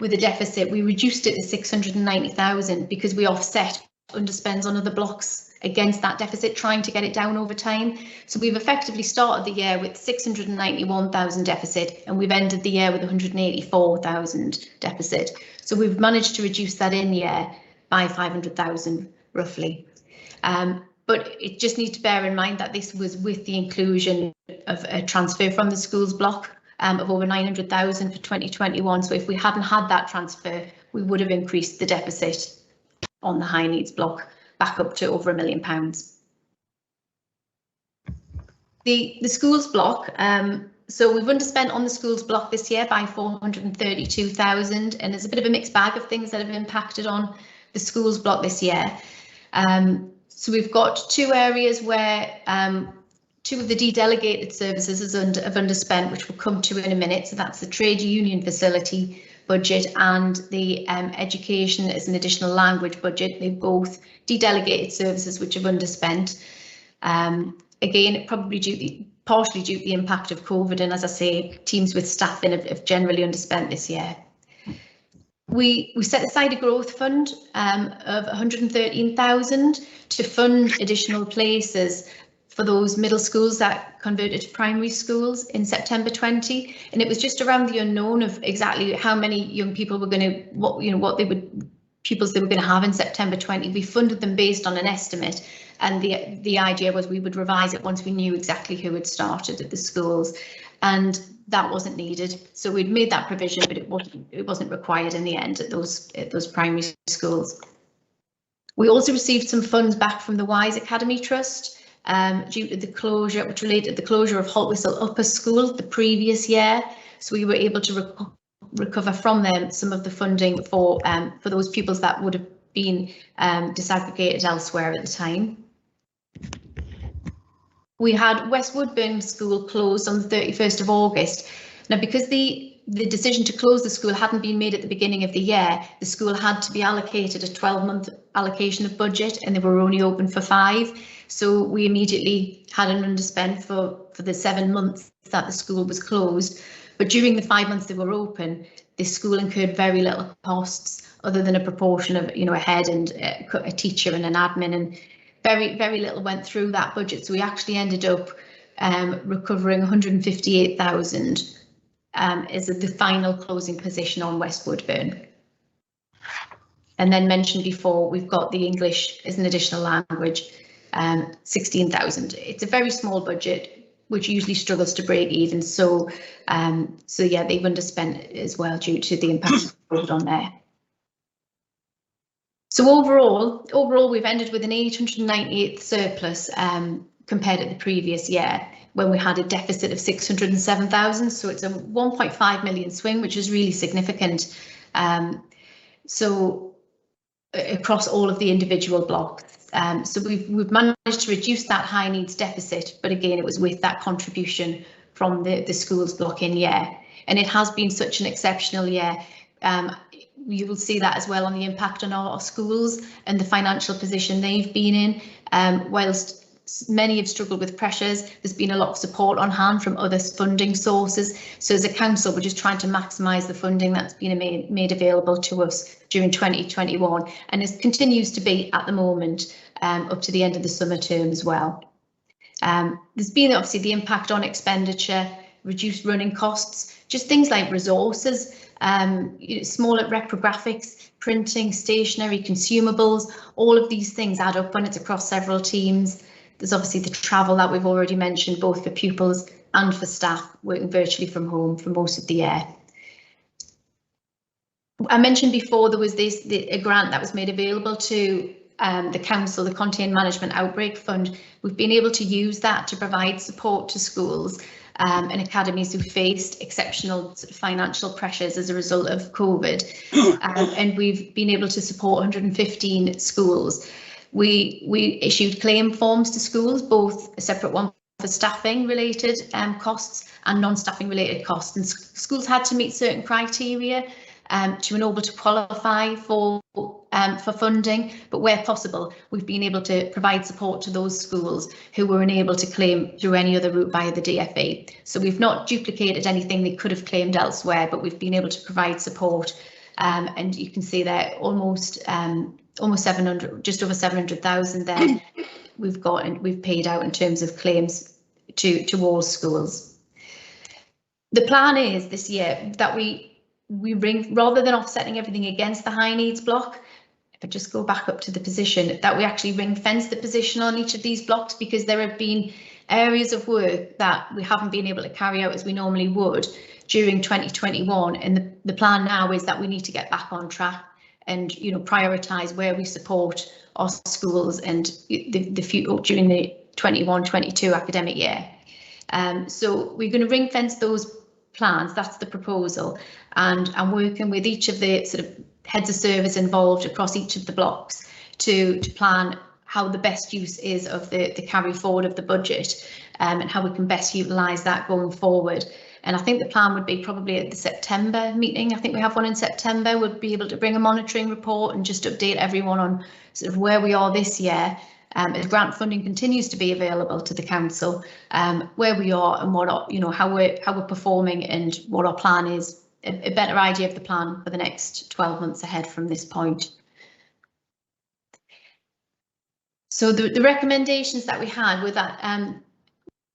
with a deficit. We reduced it to 690,000 because we offset underspends on other blocks against that deficit, trying to get it down over time. So we've effectively started the year with 691,000 deficit and we've ended the year with 184,000 deficit. So we've managed to reduce that in year by 500,000 roughly. But it just needs to bear in mind that this was with the inclusion of a transfer from the schools block of over 900,000 for 2021. So if we hadn't had that transfer, we would have increased the deficit on the high needs block back up to over £1 million. The schools block, so we've underspent on the schools block this year by 432,000, and there's a bit of a mixed bag of things that have impacted on the schools block this year. So we've got two areas where two of the de-delegated services have underspent, which we'll come to in a minute. So that's the trade union facility budget and the education as an additional language budget. They're both de-delegated services which have underspent. Again, probably partially due to the impact of COVID, and as I say, teams with staffing have generally underspent this year. We set aside a growth fund of 113,000 to fund additional places for those middle schools that converted to primary schools in September 20, and it was just around the unknown of exactly how many young people were going to, pupils they were going to have in September 20. We funded them based on an estimate, and the idea was we would revise it once we knew exactly who had started at the schools, and that wasn't needed. So we'd made that provision, but it wasn't required in the end at those primary schools. We also received some funds back from the Wise Academy Trust due to the closure, which related to the closure of Haltwhistle Upper School the previous year. So we were able to recover from them some of the funding for those pupils that would have been disaggregated elsewhere at the time. We had West Woodburn School closed on the 31st of August. Now, because the decision to close the school hadn't been made at the beginning of the year, the school had to be allocated a 12-month allocation of budget, and they were only open for 5. So we immediately had an underspend for the 7 months that the school was closed. But during the 5 months they were open, the school incurred very little costs other than a proportion of, a head and a teacher and an admin, and very little went through that budget. So we actually ended up recovering 158,000 as the final closing position on West Woodburn. And then mentioned before, we've got the English as an additional language, 16,000. It's a very small budget, which usually struggles to break even. So yeah, they've underspent as well due to the impact of COVID on there. So overall, we've ended with an 898 surplus compared to the previous year when we had a deficit of 607,000. So it's a 1.5 million swing, which is really significant. So across all of the individual blocks. So we've managed to reduce that high needs deficit, but again, it was with that contribution from the schools block in year. And it has been such an exceptional year. You will see that as well on the impact on our schools and the financial position they've been in. Whilst many have struggled with pressures, there's been a lot of support on hand from other funding sources. So as a council, we're just trying to maximise the funding that's been made available to us during 2021, and it continues to be at the moment up to the end of the summer term as well. There's been obviously the impact on expenditure, reduced running costs, just things like resources. Smaller reprographics, printing, stationery, consumables, all of these things add up when it's across several teams. There's obviously the travel that we've already mentioned, both for pupils and for staff working virtually from home for most of the year. I mentioned before there was a grant that was made available to the council, the Contained Management Outbreak Fund, we've been able to use that to provide support to schools and academies who faced exceptional financial pressures as a result of COVID. And we've been able to support 115 schools. We issued claim forms to schools, both a separate one for staffing related costs and non-staffing related costs. And schools had to meet certain criteria to enable to qualify for funding, but where possible, we've been able to provide support to those schools who were unable to claim through any other route via the DFE. So we've not duplicated anything they could have claimed elsewhere, but we've been able to provide support. And you can see there almost 700, just over 700,000 there we've got and we've paid out in terms of claims to all schools. The plan is this year that we bring, rather than offsetting everything against the high needs block, if I just go back up to the position, that we actually ring fence the position on each of these blocks, because there have been areas of work that we haven't been able to carry out as we normally would during 2021. And the plan now is that we need to get back on track and, you know, prioritise where we support our schools and the future during the 21-22 academic year. So we're going to ring fence those plans. That's the proposal, and I'm working with each of the sort of heads of service involved across each of the blocks to plan how the best use is of the carry forward of the budget, and how we can best utilise that going forward. And I think the plan would be probably at the September meeting. I think we have one in September. We'll be able to bring a monitoring report and just update everyone on sort of where we are this year. As grant funding continues to be available to the council, where we are and what, you know, how we're performing and what our plan is, a better idea of the plan for the next 12 months ahead from this point. So the recommendations that we had were that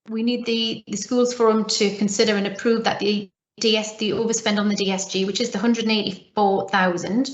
we need the schools forum to consider and approve that the overspend on the DSG, which is the 184,000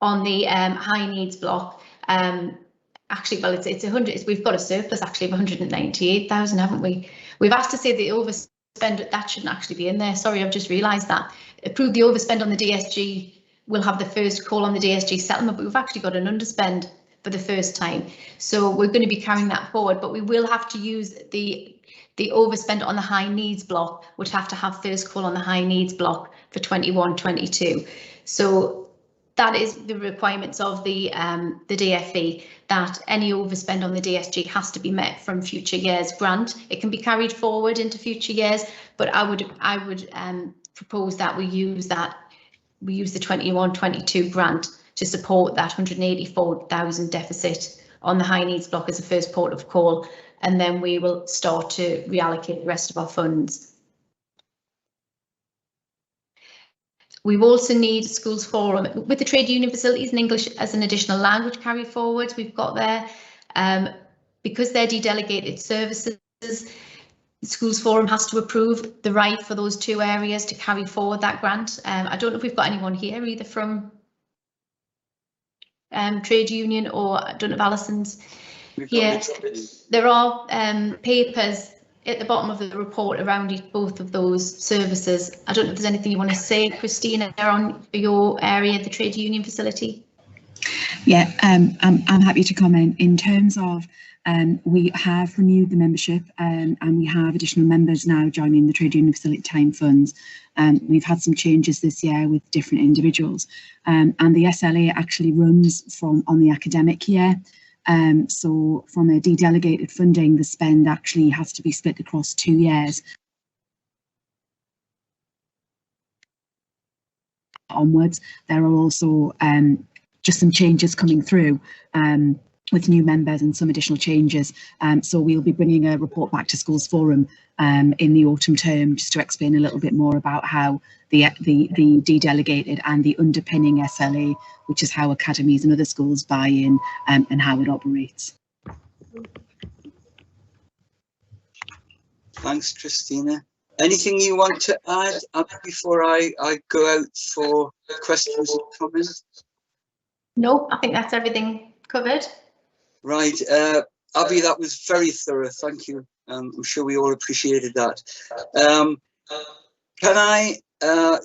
on the high needs block. Actually, well, it's 100. We've got a surplus actually of 198,000, haven't we? We've asked to say the overspend, that shouldn't actually be in there. Sorry, I've just realised that. Approve the overspend on the DSG. We'll have the first call on the DSG settlement, but we've actually got an underspend for the first time. So we're going to be carrying that forward, but we will have to use the overspend on the high needs block, would have to have first call on the high needs block for 21-22. So that is the requirements of the DFE, that any overspend on the DSG has to be met from future years grant. It can be carried forward into future years, but I would propose that we use the 21-22 grant to support that 184,000 deficit on the high needs block as a first port of call, and then we will start to reallocate the rest of our funds. We also need schools forum with the trade union facilities and English as an additional language carry forward. We've got there because they're de-delegated services. The schools forum has to approve the right for those two areas to carry forward that grant. I don't know if we've got anyone here either from trade union, or I don't know if Alison's here. There are papers at the bottom of the report around both of those services. I don't know if there's anything you want to say, Christina, on your area, the trade union facility. Yeah, I'm happy to comment. In terms of we have renewed the membership and we have additional members now joining the trade union facility time funds. We've had some changes this year with different individuals, and the SLA actually runs from on the academic year. So from a de-delegated funding, the spend actually has to be split across 2 years onwards. There are also just some changes coming through with new members and some additional changes. So we'll be bringing a report back to Schools Forum in the autumn term, just to explain a little bit more about how the de-delegated and the underpinning SLA, which is how academies and other schools buy in, and how it operates. Thanks, Christina. Anything you want to add before I go out for questions and comments? No, I think that's everything covered. Right, Abby, that was very thorough. Thank you. I'm sure we all appreciated that. Can I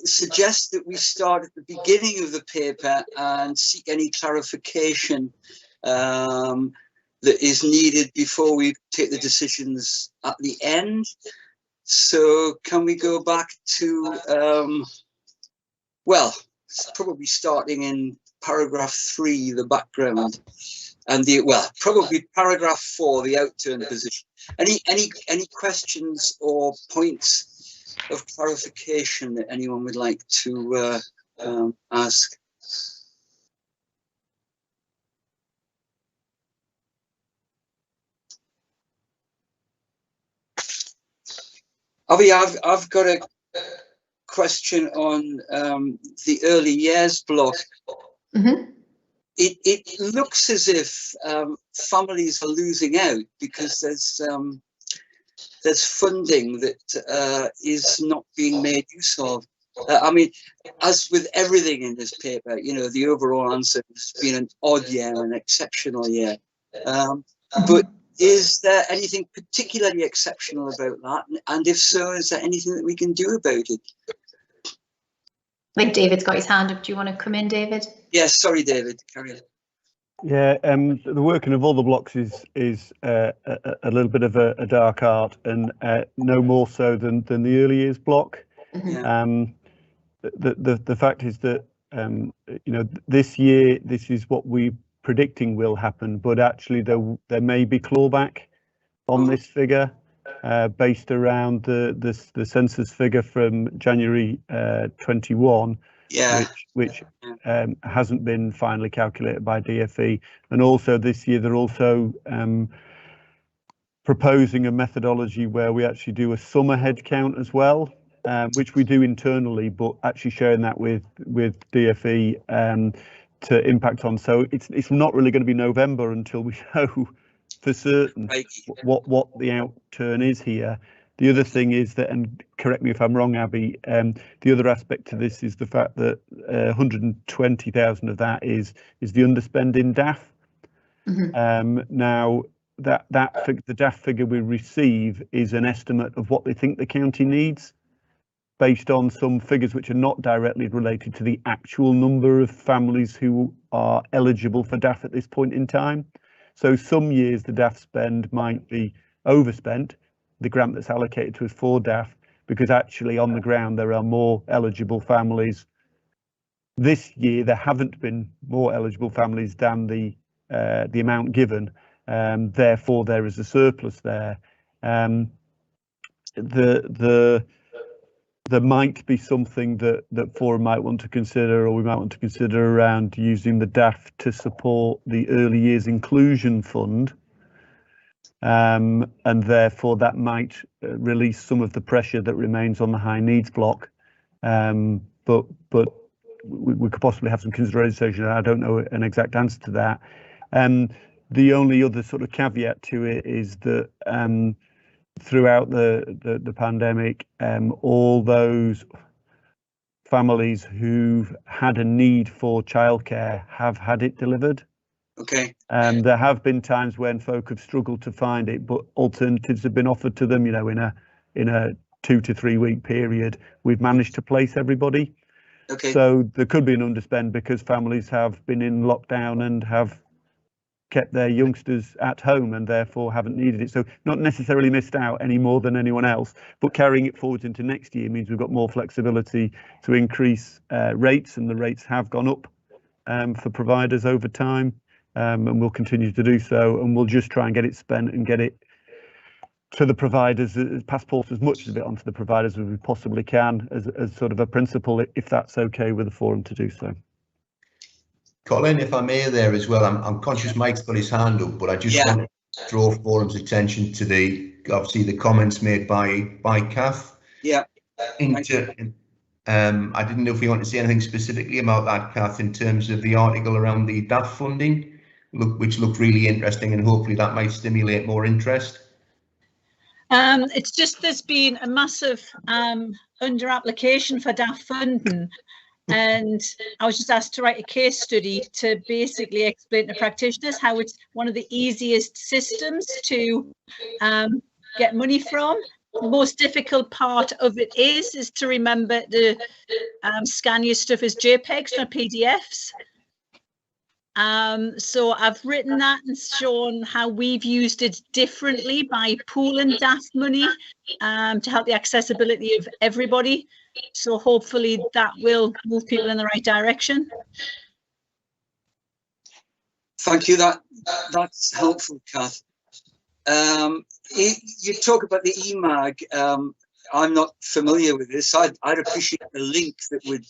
suggest that we start at the beginning of the paper and seek any clarification that is needed before we take the decisions at the end. So can we go back to, well, probably starting in paragraph 3, the background, and the, well, probably paragraph 4, the outturn position. Any questions or points of clarification that anyone would like to ask? Avi, I've got a question on the early years block. Mm-hmm. It looks as if families are losing out because there's funding that is not being made use of. I mean, as with everything in this paper, you know, the overall answer has been an odd year, an exceptional year. But is there anything particularly exceptional about that? And if so, is there anything that we can do about it? I think David's got his hand up. Do you want to come in, David? Yes, sorry, David. Carry on. Yeah, the working of all the blocks is a little bit of a dark art, and no more so than the early years block. Yeah. The fact is that you know, this year this is what we're predicting will happen, but actually there may be clawback on this figure based around the census figure from January 21. Yeah. Which hasn't been finally calculated by DFE, and also this year they're also proposing a methodology where we actually do a summer head count as well, which we do internally, but actually sharing that with DFE to impact on. So it's not really going to be November until we know for certain what the outturn is here. The other thing is that, and correct me if I'm wrong, Abby, the other aspect to this is the fact that 120,000 of that is the underspend in DAF. Now, the DAF figure we receive is an estimate of what they think the county needs, based on some figures which are not directly related to the actual number of families who are eligible for DAF at this point in time. So some years the DAF spend might be overspent, the grant that's allocated to us for DAF, because actually on the ground there are more eligible families. This year there haven't been more eligible families than the amount given, therefore there is a surplus there. There might be something that Forum might want to consider, or we might want to consider, around using the DAF to support the early years inclusion fund. And therefore that might release some of the pressure that remains on the high needs block. But we could possibly have some consideration. I don't know an exact answer to that. The only other sort of caveat to it is that throughout the pandemic, all those families who've had a need for childcare have had it delivered. Okay. There have been times when folk have struggled to find it, but alternatives have been offered to them. You know, in a 2 to 3 week period, we've managed to place everybody. Okay. So there could be an underspend because families have been in lockdown and have kept their youngsters at home and therefore haven't needed it. So not necessarily missed out any more than anyone else, but carrying it forward into next year means we've got more flexibility to increase rates, and the rates have gone up for providers over time. And we'll continue to do so, and we'll just try and get it spent and get it to the providers, passport as much of it onto the providers as we possibly can, as sort of a principle, if that's okay with the Forum to do so. Colin, if I may there as well, I'm conscious Mike's got his hand up, but I just want to draw Forum's attention to obviously the comments made by Kath. Yeah. I didn't know if you want to say anything specifically about that, Kath, in terms of the article around the DAF funding, which looked really interesting, and hopefully that might stimulate more interest. It's just there's been a massive under application for DAF funding, and I was just asked to write a case study to basically explain to practitioners how it's one of the easiest systems to get money from, the most difficult part of it is to remember to scan your stuff as JPEGs, not PDFs. So I've written that and shown how we've used it differently by pooling DAF money to help the accessibility of everybody. So hopefully that will move people in the right direction. Thank you. That's helpful, Kath. You talk about the EMAG. I'm not familiar with this. I'd appreciate a link that would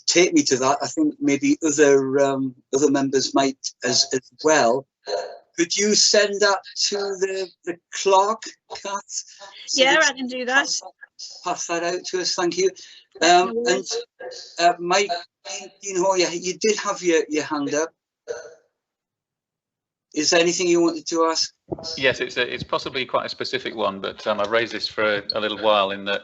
take me to that. I think maybe other members might as well. Could you send that to the clerk, Kath? So yeah, I can do that. Pass that out to us. Thank you. And Mike Dean Hoyer, you did have your hand up. Is there anything you wanted to ask? Yes, it's possibly quite a specific one, but I've raised this for a little while in that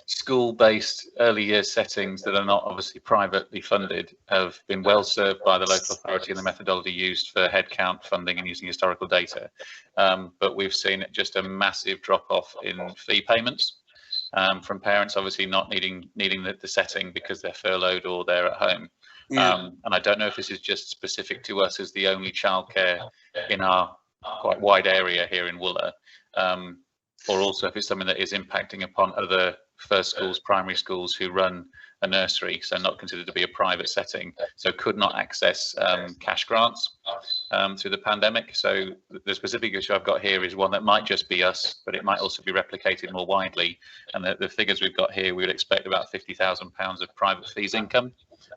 school-based early years settings that are not obviously privately funded have been well served by the local authority and the methodology used for headcount funding and using historical data. But we've seen just a massive drop-off in fee payments from parents obviously not needing the setting because they're furloughed or they're at home. Yeah. And I don't know if this is just specific to us as the only childcare in our quite wide area here in Wooler, or also if it's something that is impacting upon other first schools, primary schools who run a nursery, so not considered to be a private setting, so could not access cash grants through the pandemic. So the specific issue I've got here is one that might just be us, but it might also be replicated more widely. And the figures we've got here, we would expect about £50,000 of private fees income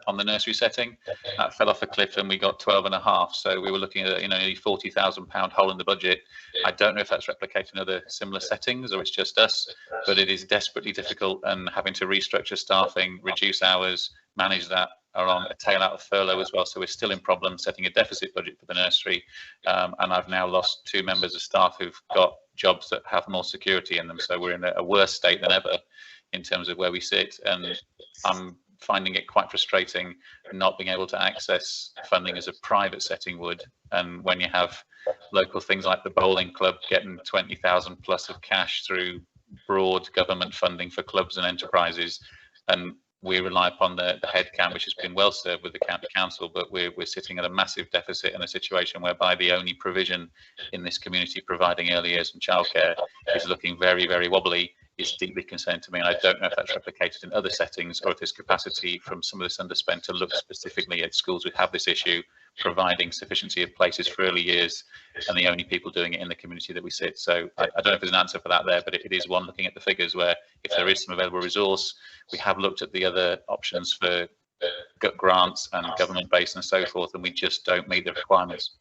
on the nursery setting. That fell off a cliff and we got 12.5. So we were looking at nearly £40,000 hole in the budget. I don't know if that's replicated in other similar settings or it's just us, but it is desperately difficult, and having to restructure staffing, reduce hours, manage that, are on a tail out of furlough as well. So we're still in problem setting a deficit budget for the nursery. And I've now lost 2 members of staff who've got jobs that have more security in them. So we're in a worse state than ever in terms of where we sit. And I'm finding it quite frustrating not being able to access funding as a private setting would. And when you have local things like the bowling club getting 20,000 plus of cash through broad government funding for clubs and enterprises, and we rely upon the headcount, which has been well served with the county council, but we're sitting at a massive deficit in a situation whereby the only provision in this community providing early years and childcare is looking very, very wobbly, is deeply concerning to me. And I don't know if that's replicated in other settings or if there's capacity from some of this underspent to look specifically at schools who have this issue, providing sufficiency of places for early years and the only people doing it in the community that we sit. So I don't know if there's an answer for that there, but it is one looking at the figures where if there is some available resource, we have looked at the other options for grants and government based and so forth, and we just don't meet the requirements.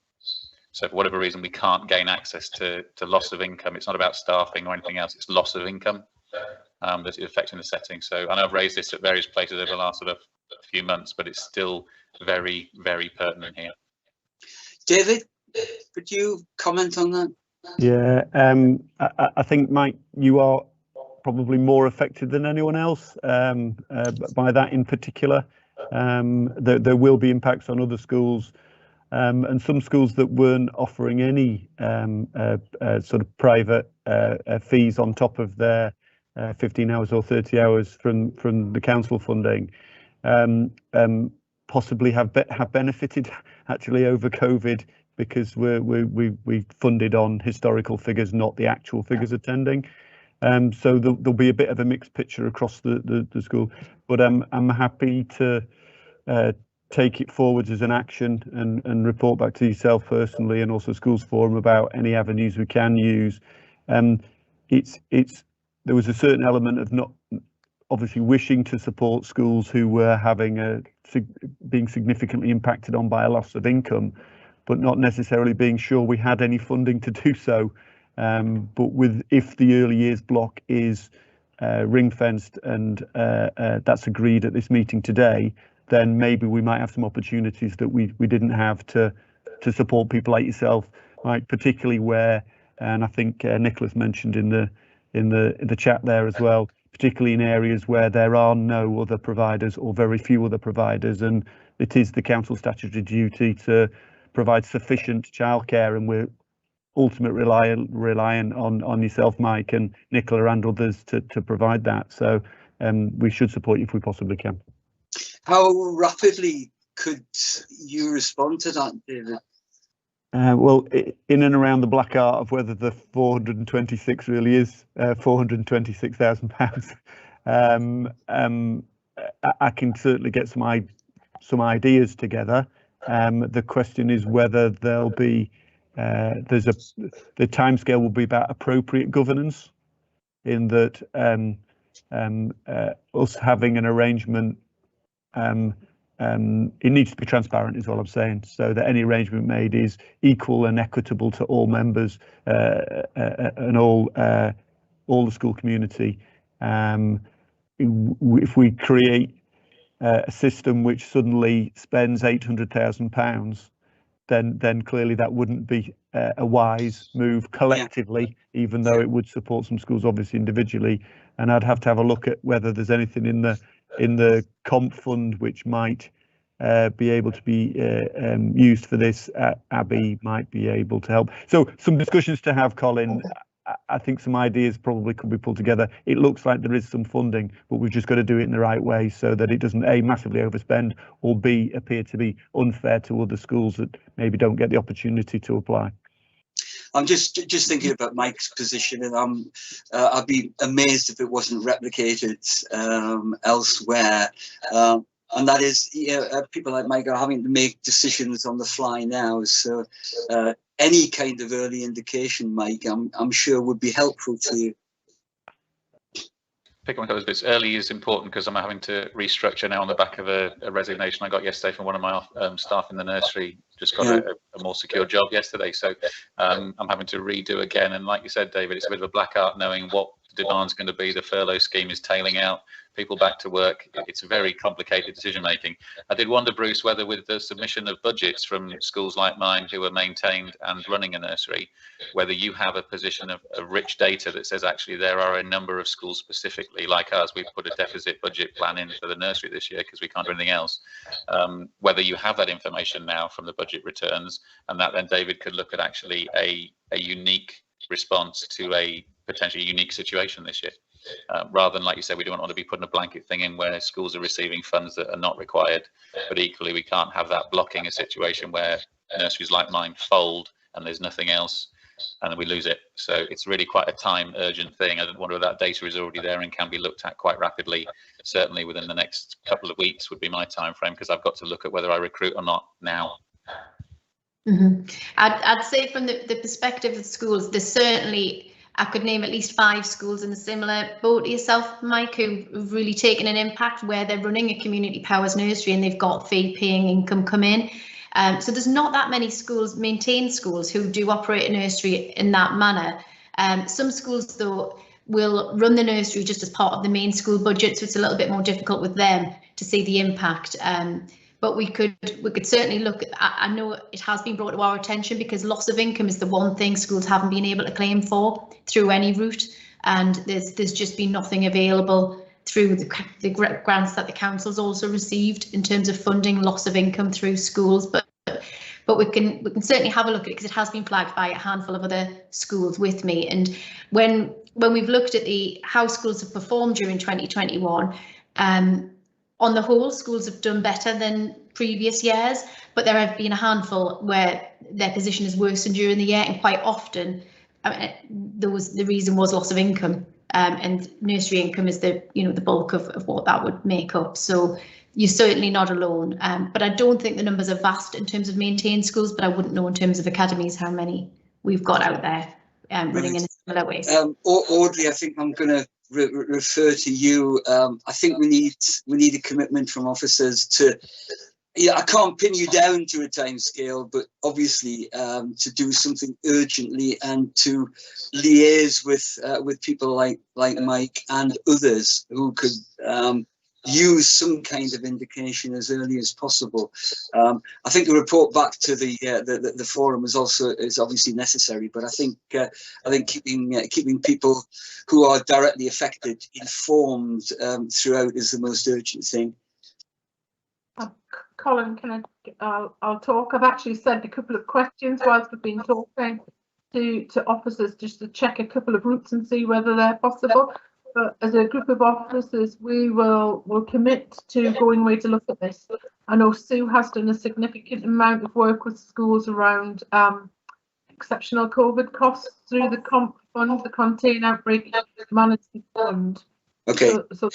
So for whatever reason, we can't gain access to loss of income. It's not about staffing or anything else, it's loss of income that is affecting the setting. So I know I've raised this at various places over the last sort of few months, but it's still very, very pertinent here. David, could you comment on that? Yeah, I think, Mike, you are probably more affected than anyone else by that in particular. There will be impacts on other schools, and some schools that weren't offering any sort of private fees on top of their 15 hours or 30 hours from the council funding possibly have benefited actually over COVID, because we funded on historical figures, not the actual figures attending. So there'll be a bit of a mixed picture across the school, but I'm happy to take it forwards as an action and report back to yourself personally and also Schools Forum about any avenues we can use. There was a certain element of not obviously wishing to support schools who were being significantly impacted on by a loss of income, but not necessarily being sure we had any funding to do so. But if the early years block is ring fenced and that's agreed at this meeting today, then maybe we might have some opportunities that we didn't have to support people like yourself, right? Particularly where, and I think Nicholas mentioned in the chat there as well, particularly in areas where there are no other providers or very few other providers, and it is the council statutory duty to provide sufficient childcare, and we're ultimately reliant on yourself, Mike, and Nicola and others to provide that. So we should support you if we possibly can. How rapidly could you respond to that, David? Well, in and around the black art of whether the 426 really is £426,000, I can certainly get some ideas together. The question is whether there'll be the timescale will be about appropriate governance, in that us having an arrangement. It needs to be transparent, is all I'm saying, so that any arrangement made is equal and equitable to all members and all the school community. If we create a system which suddenly spends £800,000, then clearly that wouldn't be a wise move collectively, even though it would support some schools obviously individually. And I'd have to have a look at whether there's anything in the comp fund which might be able to be used for this. Abby might be able to help. So some discussions to have, Colin. I think some ideas probably could be pulled together. It looks like there is some funding, but we've just got to do it in the right way so that it doesn't A, massively overspend, or B, appear to be unfair to other schools that maybe don't get the opportunity to apply. I'm just thinking about Mike's position, and I'd be amazed if it wasn't replicated elsewhere. And that is, people like Mike are having to make decisions on the fly now. So any kind of early indication, Mike, I'm sure would be helpful to you. Pick up on those bits. Early is important because I'm having to restructure now on the back of a resignation I got yesterday from one of my staff in the nursery. Just got a more secure job yesterday, so I'm having to redo again. And like you said, David, it's a bit of a black art knowing what the demand's going to be. The furlough scheme is tailing out, people back to work. It's a very complicated decision making. I did wonder, Bruce, whether with the submission of budgets from schools like mine who are maintained and running a nursery, whether you have a position of rich data that says actually there are a number of schools specifically like ours. We've put a deficit budget plan in for the nursery this year because we can't do anything else. Whether you have that information now from the budget returns, and that then David could look at actually a unique response to a potentially unique situation this year. Rather than, like you said, we don't want to be putting a blanket thing in where schools are receiving funds that are not required, but equally we can't have that blocking a situation where nurseries like mine fold and there's nothing else and then we lose it. So it's really quite a time urgent thing. I don't wonder if that data is already there and can be looked at quite rapidly. Certainly within the next couple of weeks would be my time frame, because I've got to look at whether I recruit or not now. I'd say from the perspective of schools, there's certainly, I could name at least 5 schools in a similar boat to yourself, Mike, who've really taken an impact where they're running a community powers nursery and they've got fee paying income come in. So there's not that many schools, maintained schools, who do operate a nursery in that manner. Some schools, though, will run the nursery just as part of the main school budget, so it's a little bit more difficult with them to see the impact. But we could certainly look at, I know it has been brought to our attention because loss of income is the one thing schools haven't been able to claim for through any route, and there's just been nothing available through the grants that the council's also received in terms of funding loss of income through schools. But we can certainly have a look at it because it has been flagged by a handful of other schools with me. And when we've looked at how schools have performed during 2021, on the whole, schools have done better than previous years, but there have been a handful where their position has worsened during the year, and quite often the reason was loss of income, and nursery income is the bulk of what that would make up. So you're certainly not alone, but I don't think the numbers are vast in terms of maintained schools, but I wouldn't know in terms of academies how many we've got out there running in a similar way. Audrey, I think I'm going to refer to you. I think we need a commitment from officers to, I can't pin you down to a time scale, but obviously to do something urgently and to liaise with people like Mike and others who could use some kind of indication as early as possible. I think the report back to the forum is obviously necessary, but I think keeping people who are directly affected informed throughout is the most urgent thing. Colin, I'll talk. I've actually sent a couple of questions whilst we've been talking to officers just to check a couple of routes and see whether they're possible. But as a group of officers, we will commit to going away to look at this. I know Sue has done a significant amount of work with schools around exceptional COVID costs through the comp fund, the Contain Outbreak Management Fund. Okay. So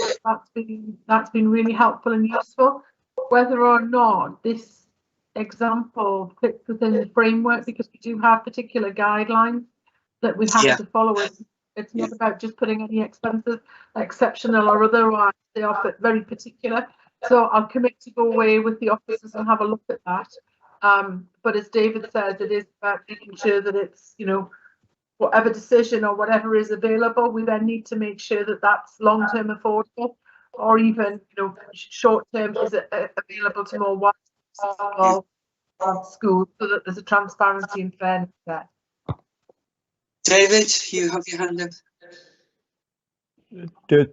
that's been really helpful and useful. Whether or not this example fits within the framework, because we do have particular guidelines that we have to follow. It's not about just putting any expenses, exceptional or otherwise. They are very particular. So I'll commit to go away with the officers and have a look at that. But as David says, it is about making sure that it's, you know, whatever decision or whatever is available, we then need to make sure that that's long-term affordable, or even, you know, short-term is available to more widespread schools, so that there's a transparency and fairness there. David, you have your hand up.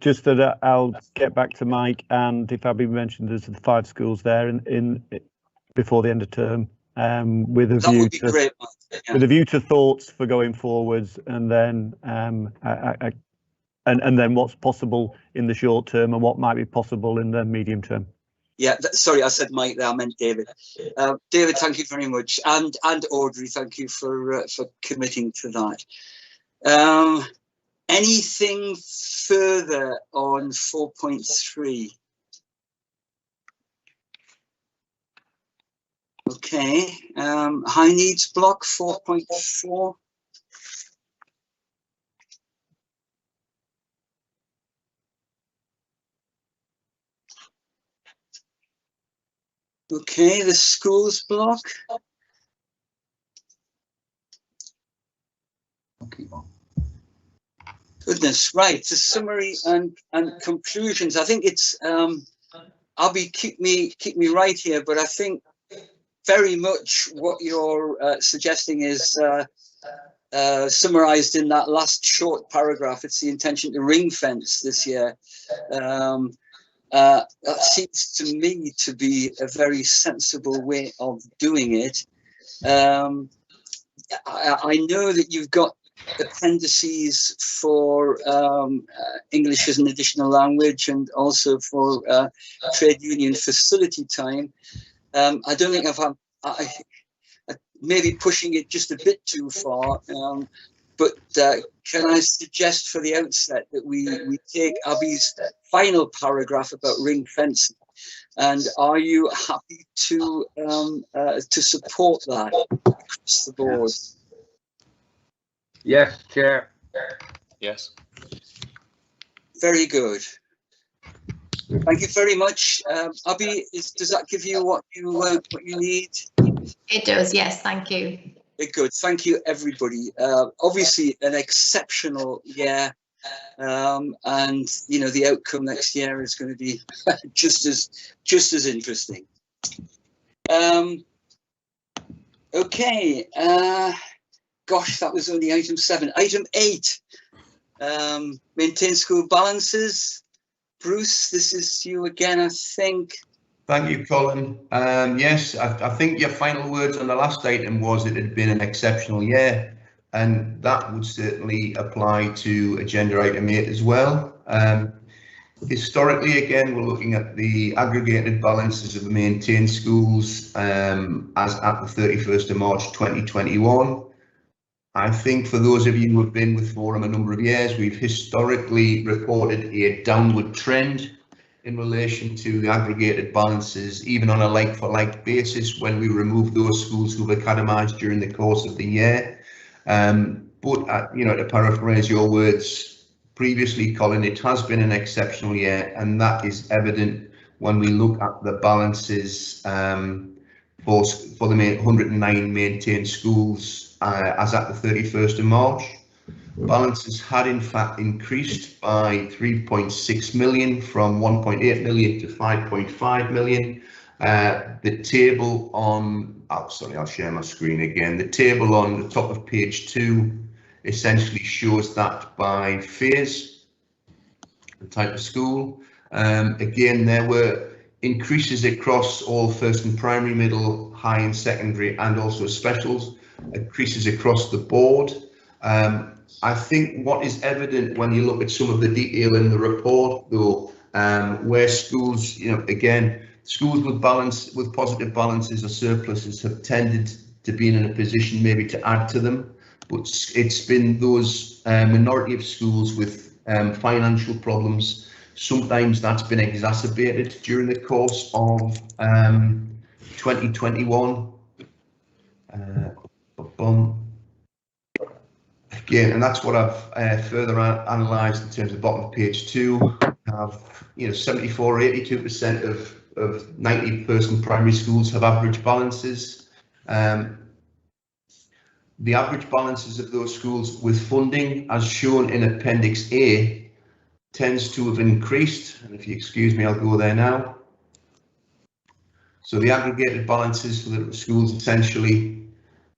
Just that I'll get back to Mike, and if Abby mentioned there's 5 schools there in before the end of term, with a view to great, with a view to thoughts for going forwards, and then and then what's possible in the short term and what might be possible in the medium term. Yeah, sorry, I said Mike there, I meant David. David, thank you very much, and Audrey, thank you for committing to that. Anything further on 4.3? Okay, high needs block 4.4. Okay, the schools block. Okay. Goodness, right. The summary and conclusions. I think it's Abby, keep me right here, but I think very much what you're suggesting is summarized in that last short paragraph. It's the intention to ring fence this year. That seems to me to be a very sensible way of doing it. I know that you've got appendices for English as an additional language, and also for trade union facility time. I don't think I maybe pushing it just a bit too far, but can I suggest for the outset that we take Abby's final paragraph about ring fencing, and are you happy to support that across the board? Yes, Chair. Yes. Very good. Thank you very much, Abby. Does that give you what you need? It does. Yes, thank you. Very good. Thank you, everybody. Obviously, an exceptional year, and you know the outcome next year is going to be just as interesting. Okay. Gosh, that was only item 7. Item 8. Maintain school balances. Bruce, this is you again, I think. Thank you, Colin. Yes, I think your final words on the last item was it had been an exceptional year, and that would certainly apply to agenda item 8 as well. Historically, again, we're looking at the aggregated balances of maintained schools as at the 31st of March 2021. I think for those of you who have been with Forum a number of years, we've historically reported a downward trend in relation to the aggregated balances, even on a like-for-like basis when we remove those schools who've academised during the course of the year. But you know, to paraphrase your words previously, Colin, it has been an exceptional year, and that is evident when we look at the balances for the 109 maintained schools as at the 31st of March. Balances had in fact increased by 3.6 million from 1.8 million to 5.5 million. The table on, sorry, I'll share my screen again. The table on the top of page 2 essentially shows that by phase, the type of school. Again, there were increases across all first and primary, middle, high and secondary, and also specials. increases across the board. I think what is evident when you look at some of the detail in the report, though, where schools, again, schools with positive balances or surpluses have tended to be in a position maybe to add to them, but it's been those minority of schools with financial problems. Sometimes that's been exacerbated during the course of 2021. Again, and that's what I've further analysed in terms of bottom of page 2. Have 74 or 82% of 90-person primary schools have average balances. The average balances of those schools with funding, as shown in Appendix A, tends to have increased. And if you excuse me, I'll go there now. So the aggregated balances for the schools essentially,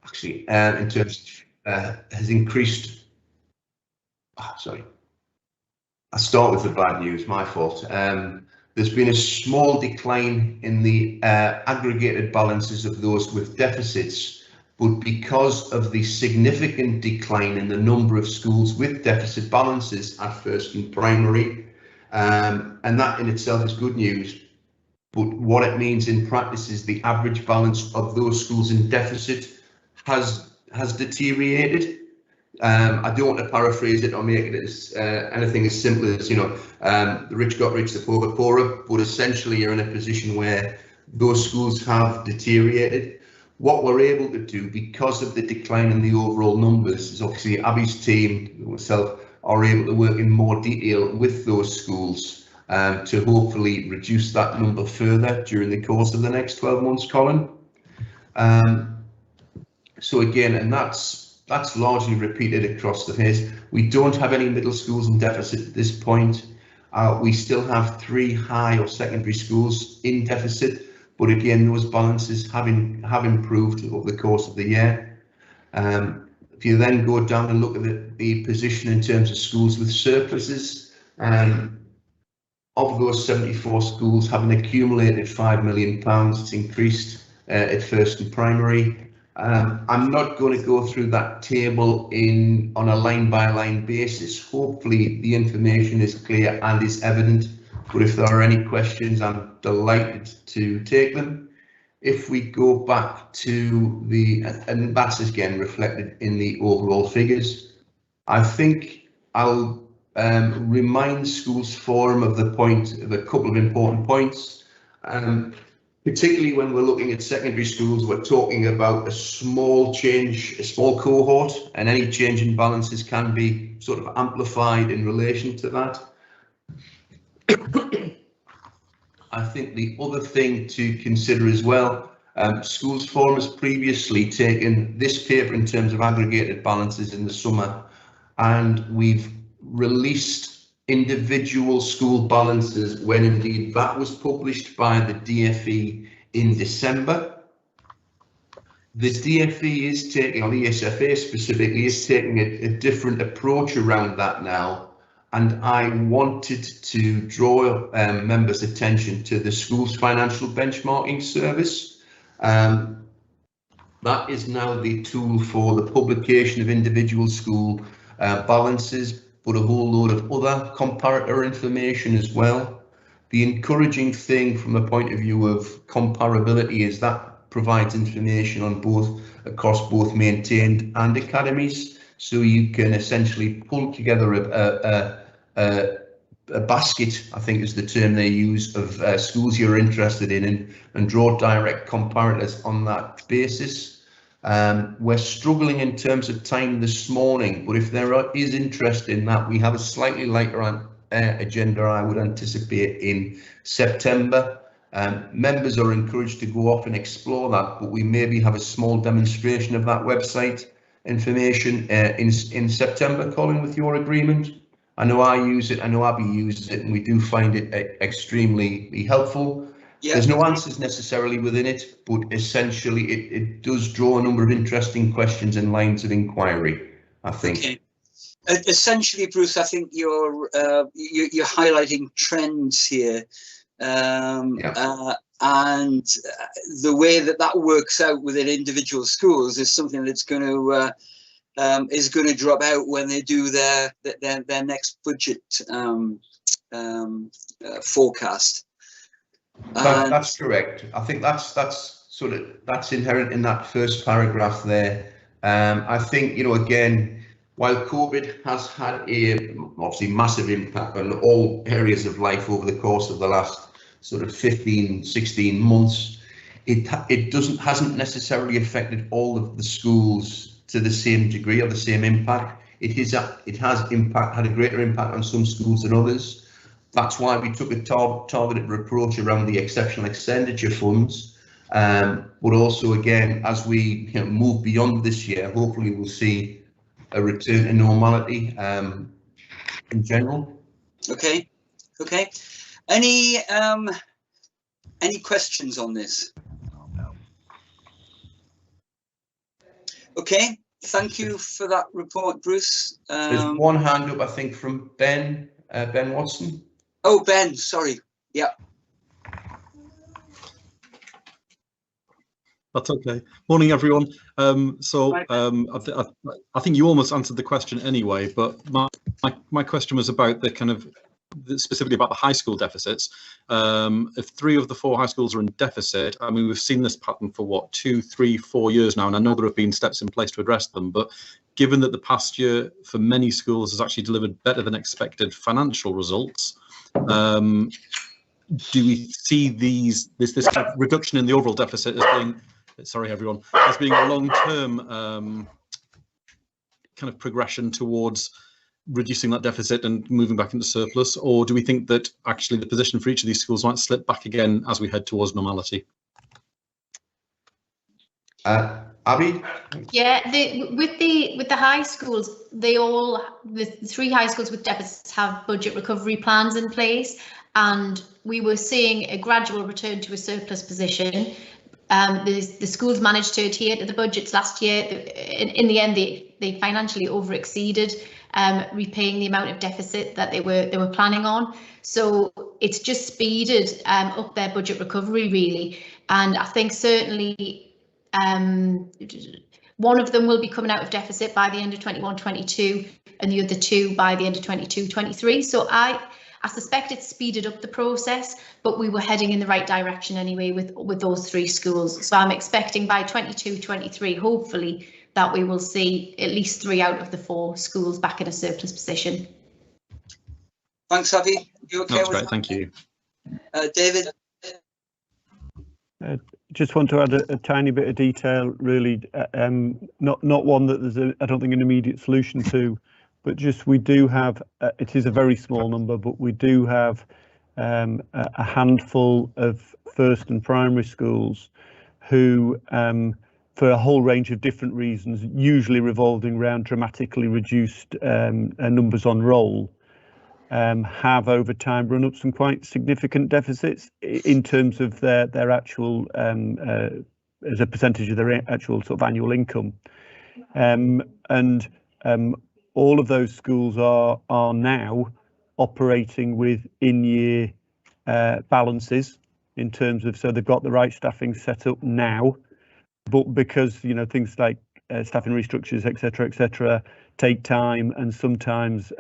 actually, in terms has increased. Sorry, I'll start with the bad news, my fault. There's been a small decline in the aggregated balances of those with deficits, but because of the significant decline in the number of schools with deficit balances at first and primary, and that in itself is good news, but what it means in practice is the average balance of those schools in deficit has deteriorated. I don't want to paraphrase it or make it as anything as simple as the rich got rich, the poor got poorer, but essentially you're in a position where those schools have deteriorated. What we're able to do because of the decline in the overall numbers is obviously Abby's team, myself, are able to work in more detail with those schools to hopefully reduce that number further during the course of the next 12 months, Colin. So again, and that's largely repeated across the phase. We don't have any middle schools in deficit at this point. We still have 3 high or secondary schools in deficit, but again, those balances have improved over the course of the year. If you then go down and look at the position in terms of schools with surpluses, of those 74 schools having accumulated £5 million, it's increased at first and primary. I'm not going to go through that table on a line-by-line basis. Hopefully the information is clear and is evident, but if there are any questions, I'm delighted to take them. If we go back to and that's again reflected in the overall figures, I think I'll remind Schools Forum of a couple of important points. Particularly when we're looking at secondary schools, we're talking about a small change, a small cohort, and any change in balances can be sort of amplified in relation to that. I think the other thing to consider as well, Schools Forum has previously taken this paper in terms of aggregated balances in the summer, and we've released individual school balances when indeed that was published by the DFE in December. The DFE is taking, or the ESFA specifically, is taking a different approach around that now, and I wanted to draw members' attention to the Schools Financial Benchmarking Service. That is now the tool for the publication of individual school balances, but a whole load of other comparator information as well. The encouraging thing from a point of view of comparability is that provides information on across both maintained and academies, so you can essentially pull together a basket, I think is the term they use, of schools you're interested in and draw direct comparators on that basis. We're struggling in terms of time this morning, but if there is interest in that, we have a slightly lighter agenda, I would anticipate, in September. Members are encouraged to go off and explore that, but we maybe have a small demonstration of that website information in September, Colin, with your agreement. I know I use it, I know Abby uses it, and we do find it extremely helpful. Yeah. There's no answers necessarily within it, but essentially it does draw a number of interesting questions and lines of inquiry, I think. Okay. Essentially, Bruce, I think you're highlighting trends here and the way that works out within individual schools is something that's going to drop out when they do their next budget forecast. That's correct. I think that's inherent in that first paragraph there. I think, you know, again, while COVID has had a obviously massive impact on all areas of life over the course of the last sort of 15, 16 months, it hasn't necessarily affected all of the schools to the same degree or the same impact. It has had a greater impact on some schools than others. That's why we took a targeted approach around the exceptional expenditure funds. But also, again, as we move beyond this year, hopefully we'll see a return to normality in general. Okay. Any questions on this? Okay, thank you for that report, Bruce. There's one hand up, I think, from Ben Watson. Oh, Ben, sorry. Yeah. That's okay. Morning, everyone. I think you almost answered the question anyway, but my question was about specifically about the high school deficits. If 3 of the 4 high schools are in deficit, I mean, we've seen this pattern for what, 2, 3, 4 years now, and I know there have been steps in place to address them, but given that the past year for many schools has actually delivered better than expected financial results, do we see this kind of reduction in the overall deficit as being, sorry everyone, as being a long-term kind of progression towards reducing that deficit and moving back into surplus, or do we think that actually the position for each of these schools might slip back again as we head towards normality? Abby? Yeah, with the high schools, the 3 high schools with deficits have budget recovery plans in place, and we were seeing a gradual return to a surplus position. The schools managed to adhere to the budgets last year. In the end, they financially over-exceeded, repaying the amount of deficit that they were planning on. So it's just speeded up their budget recovery, really. And I think certainly one of them will be coming out of deficit by the end of 21-22, and the other 2 by the end of 22-23. So I suspect it's speeded up the process, but we were heading in the right direction anyway with those 3 schools. So I'm expecting by 22-23, hopefully, that we will see at least 3 out of the 4 schools back in a surplus position. Thanks, Abby. You okay? That's great, thank you. David? Just want to add a tiny bit of detail, really, not one that there's I don't think an immediate solution to, but just we do have, it is a very small number, but we do have a handful of first and primary schools who, for a whole range of different reasons, usually revolving around dramatically reduced numbers on roll, have over time run up some quite significant deficits in terms of their actual, as a percentage of their actual sort of annual income. All of those schools are now operating with in-year balances in terms of, so they've got the right staffing set up now, but because, you know, things like staffing restructures, etc., take time, and sometimes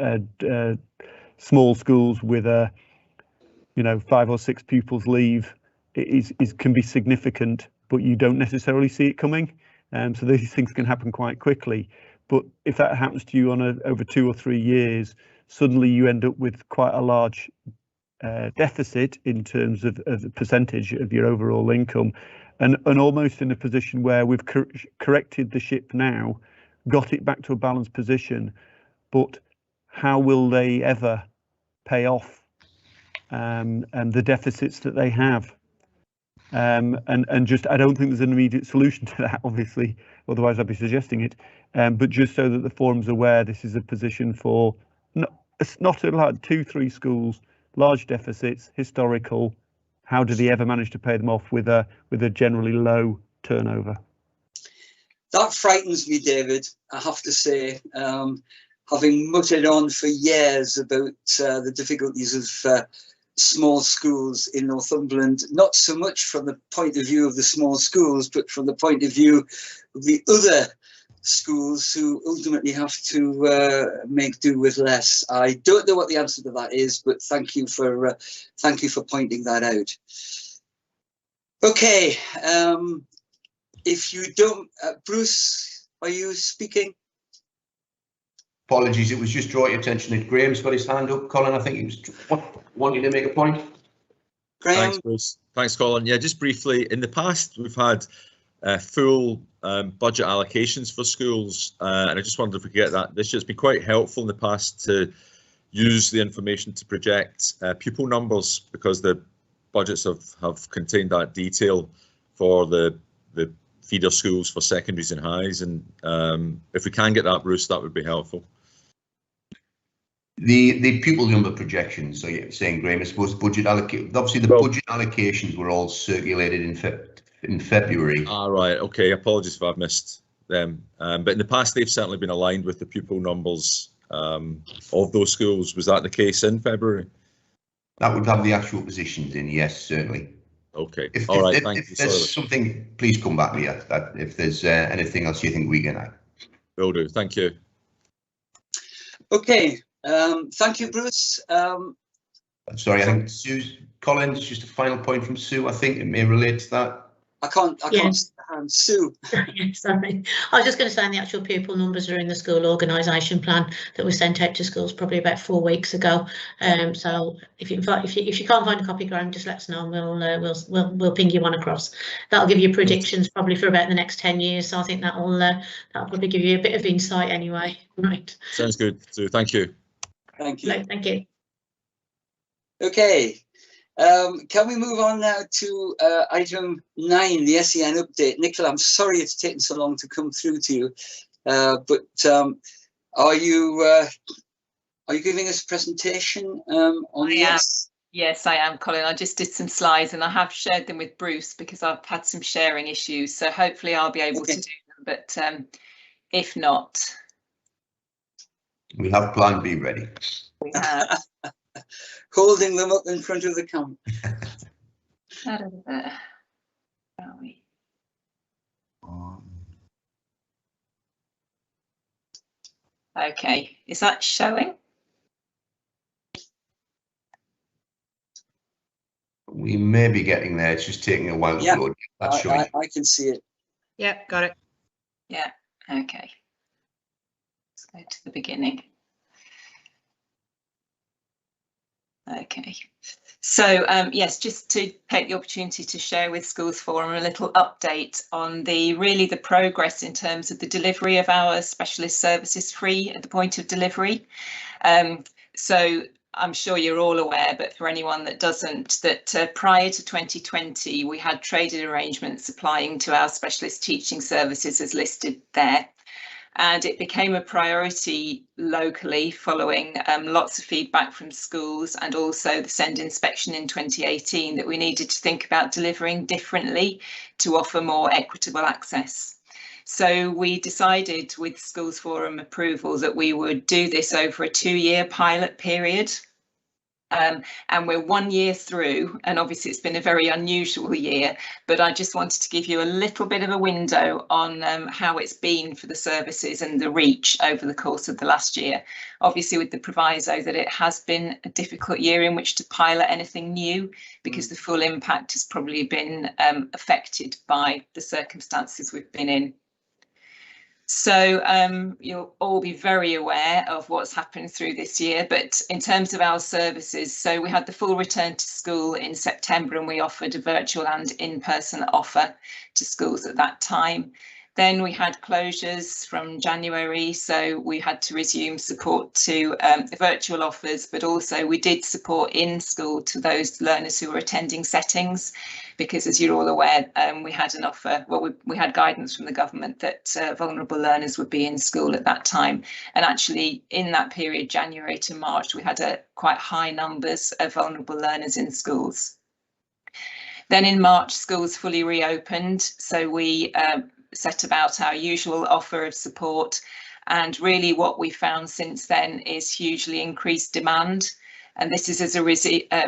small schools with 5 or 6 pupils leave can be significant, but you don't necessarily see it coming. So these things can happen quite quickly. But if that happens to you on over 2 or 3 years, suddenly you end up with quite a large deficit in terms of the percentage of your overall income, and almost in a position where we've corrected the ship now, got it back to a balanced position, but how will they ever pay off and the deficits that they have? And just, I don't think there's an immediate solution to that, obviously, otherwise I'd be suggesting it. But just so that the forum's aware, this is a position for not like 2-3 schools, large deficits, historical. How do they ever manage to pay them off with a generally low turnover? That frightens me, David, I have to say. Having muttered on for years about the difficulties small schools in Northumberland, not so much from the point of view of the small schools, but from the point of view of the other schools who ultimately have to make do with less. I don't know what the answer to that is, but thank you for pointing that out. Okay, if you don't, Bruce, are you speaking? Apologies, it was just draw your attention that Graham's got his hand up. Colin, I think he was wanting to make a point. Graham? Thanks, Bruce. Thanks, Colin. Yeah, just briefly, in the past, we've had full budget allocations for schools, and I just wondered if we could get that. This has been quite helpful in the past to use the information to project pupil numbers, because the budgets have contained that detail for the feeder schools for secondaries and highs, and if we can get that, Bruce, that would be helpful. The pupil number projections, so you're saying, Graham, I suppose budget allocate. Obviously, the budget allocations were all circulated in February. Ah, right. Okay. Apologies if I've missed them. But in the past, they've certainly been aligned with the pupil numbers of those schools. Was that the case in February? That would have the actual positions in, yes, certainly. Okay. If there's something, please come back to me. If there's anything else you think we can add. Will do. Thank you. Okay. Thank you, Bruce. Sorry, I think Collins, just a final point from Sue. I think it may relate to that. I can't see the hand. Sue. Sorry, I was just going to say the actual pupil numbers are in the school organisation plan that was sent out to schools probably about 4 weeks ago. So if you can't find a copy, Graham, just let us know, and we'll ping you one across. That'll give you predictions probably for about the next 10 years. So I think that'll probably give you a bit of insight anyway. Right. Sounds good. So thank you. Thank you. No, thank you. Okay. Can we move on now to item 9, the SEN update? Nicola, I'm sorry it's taken so long to come through to you, but are you giving us a presentation on this? Yes, I am, Colin. I just did some slides and I have shared them with Bruce because I've had some sharing issues. So hopefully I'll be able to do them, but if not. We have plan B ready. We have. Holding them up in front of the camera. Where are we? Okay, is that showing? We may be getting there. It's just taking a while to load. That's showing. I can see it. Yeah, got it. Yeah, okay. Let's go to the beginning. Okay, so yes, just to take the opportunity to share with Schools Forum a little update on the progress in terms of the delivery of our specialist services free at the point of delivery. So I'm sure you're all aware, but for anyone that doesn't, that prior to 2020, we had traded arrangements applying to our specialist teaching services as listed there. And it became a priority locally following lots of feedback from schools and also the SEND inspection in 2018 that we needed to think about delivering differently to offer more equitable access. So we decided with Schools Forum approval that we would do this over a 2-year pilot period. And we're 1 year through, and obviously it's been a very unusual year, but I just wanted to give you a little bit of a window on how it's been for the services and the reach over the course of the last year. Obviously with the proviso that it has been a difficult year in which to pilot anything new, because the full impact has probably been affected by the circumstances we've been in. So you'll all be very aware of what's happened through this year, but in terms of our services, so we had the full return to school in September and we offered a virtual and in-person offer to schools at that time. Then we had closures from January, so we had to resume support to the virtual offers, but also we did support in school to those learners who were attending settings, because as you're all aware, we had an offer, well, we had guidance from the government that vulnerable learners would be in school at that time. And actually in that period, January to March, we had quite high numbers of vulnerable learners in schools. Then in March, schools fully reopened, so we set about our usual offer of support, and really what we found since then is hugely increased demand. And this is as a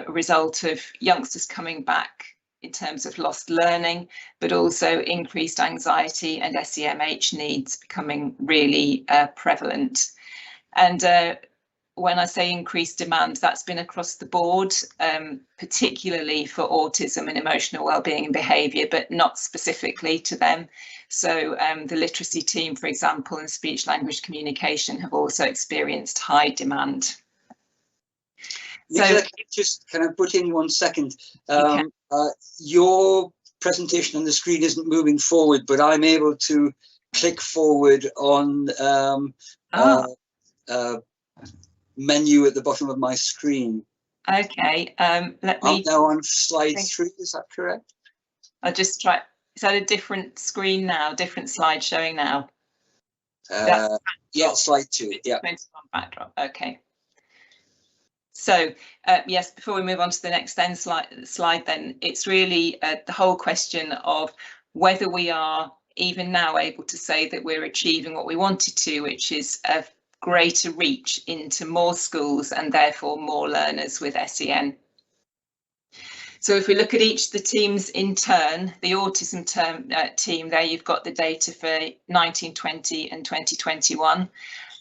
result of youngsters coming back in terms of lost learning, but also increased anxiety and SEMH needs becoming really prevalent. And when I say increased demand, that's been across the board, particularly for autism and emotional wellbeing and behaviour, but not specifically to them. So the literacy team, for example, and speech language communication have also experienced high demand. Nicola, can I put in 1 second? Your presentation on the screen isn't moving forward, but I'm able to click forward on menu at the bottom of my screen. Okay, let me. I'm now on slide 3, is that correct? I'll just try. Is that a different screen now? Different slide showing now? Yeah, slide 2. Yeah. Backdrop. Okay. So yes, before we move on to the next slide, then it's really the whole question of whether we are even now able to say that we're achieving what we wanted to, which is a greater reach into more schools and therefore more learners with SEN. So if we look at each of the teams in turn, the autism team there, you've got the data for 1920 and 2021.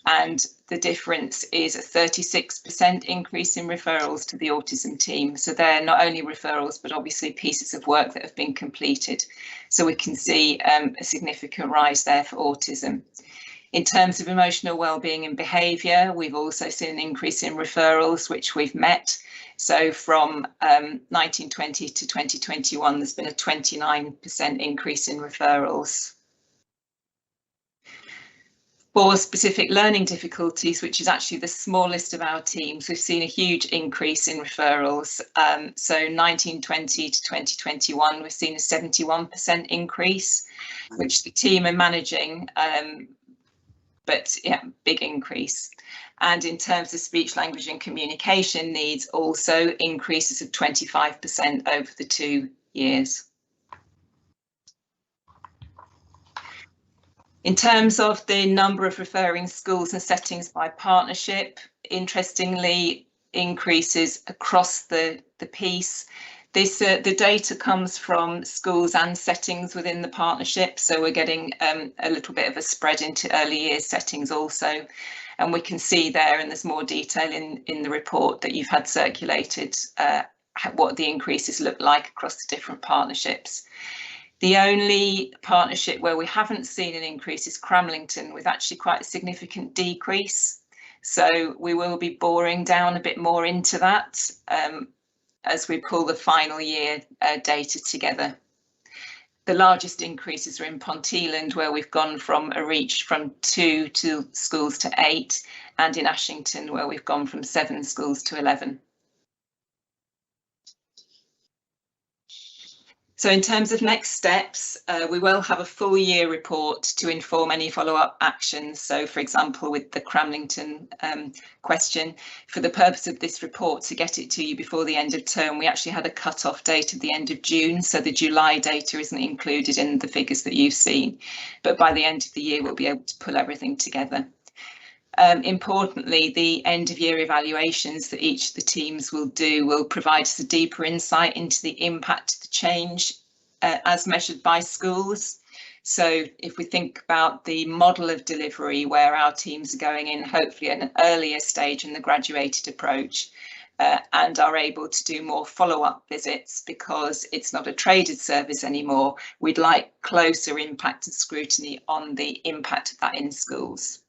And the difference is a 36% increase in referrals to the autism team. So they're not only referrals, but obviously pieces of work that have been completed. So we can see a significant rise there for autism. In terms of emotional wellbeing and behaviour, we've also seen an increase in referrals, which we've met. So from 1920 to 2021, there's been a 29% increase in referrals. For specific learning difficulties, which is actually the smallest of our teams, we've seen a huge increase in referrals. So 1920 to 2021, we've seen a 71% increase, which the team are managing, but yeah, big increase. And in terms of speech, language and communication needs, also increases of 25% over the 2 years. In terms of the number of referring schools and settings by partnership, interestingly, increases across the piece. The data comes from schools and settings within the partnership, so we're getting a little bit of a spread into early years settings also. And we can see there, and there's more detail in the report that you've had circulated, what the increases look like across the different partnerships. The only partnership where we haven't seen an increase is Cramlington, with actually quite a significant decrease. So we will be boring down a bit more into that as we pull the final year data together. The largest increases are in Ponteland, where we've gone from a reach from 2 schools to 8, and in Ashington, where we've gone from 7 schools to 11. So in terms of next steps, we will have a full year report to inform any follow-up actions. So, for example, with the Cramlington question, for the purpose of this report, to get it to you before the end of term, we actually had a cut-off date of the end of June, so the July data isn't included in the figures that you've seen. But by the end of the year, we'll be able to pull everything together. Importantly, the end of year evaluations that each of the teams will do will provide us a deeper insight into the impact of the change as measured by schools. So if we think about the model of delivery where our teams are going in, hopefully at an earlier stage in the graduated approach, and are able to do more follow-up visits because it's not a traded service anymore, we'd like closer impact and scrutiny on the impact of that in schools.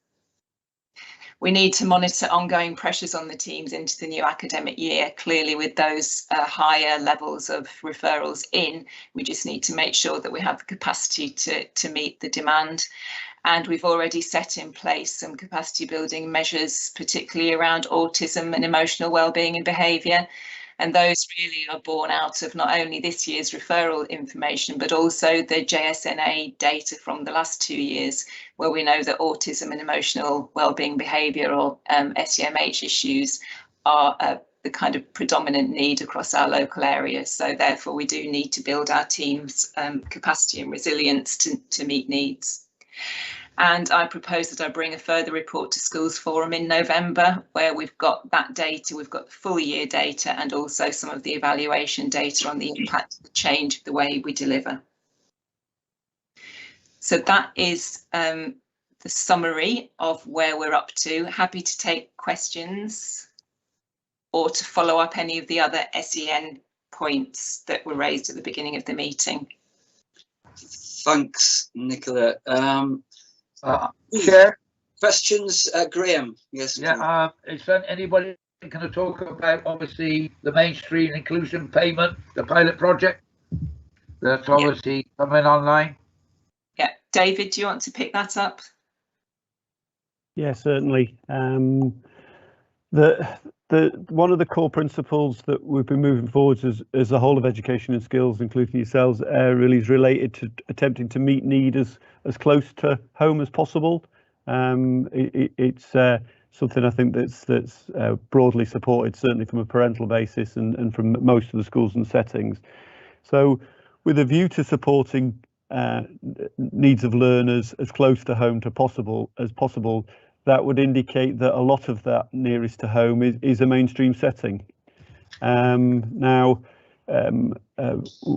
We need to monitor ongoing pressures on the teams into the new academic year. Clearly, with those higher levels of referrals in, we just need to make sure that we have the capacity to meet the demand. And we've already set in place some capacity building measures, particularly around autism and emotional wellbeing and behaviour. And those really are born out of not only this year's referral information, but also the JSNA data from the last 2 years, where we know that autism and emotional wellbeing behaviour, or SEMH issues, are the kind of predominant need across our local area. So therefore, we do need to build our teams' capacity and resilience to meet needs. And I propose that I bring a further report to Schools Forum in November, where we've got that data, we've got the full year data and also some of the evaluation data on the impact of the change of the way we deliver. So that is the summary of where we're up to. Happy to take questions or to follow up any of the other SEN points that were raised at the beginning of the meeting. Thanks, Nicola. Chair? Questions, Graham? Yes. Yeah. Is anybody going to talk about obviously the mainstream inclusion payment, the pilot project that's obviously coming online? Yeah, David, do you want to pick that up? Yeah, certainly. One of the core principles that we've been moving forwards as the whole of education and skills, including yourselves, really is related to attempting to meet need as close to home as possible. It's something I think that's broadly supported, certainly from a parental basis and from most of the schools and settings. So, with a view to supporting needs of learners as close to home as possible, that would indicate that a lot of that nearest to home is a mainstream setting. Now,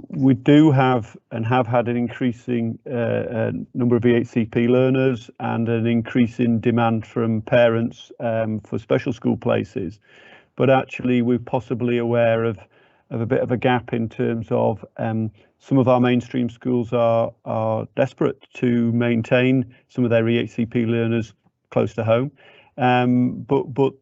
we do have and have had an increasing number of EHCP learners and an increase in demand from parents for special school places. But actually, we're possibly aware of a bit of a gap in terms of some of our mainstream schools are desperate to maintain some of their EHCP learners close to home, but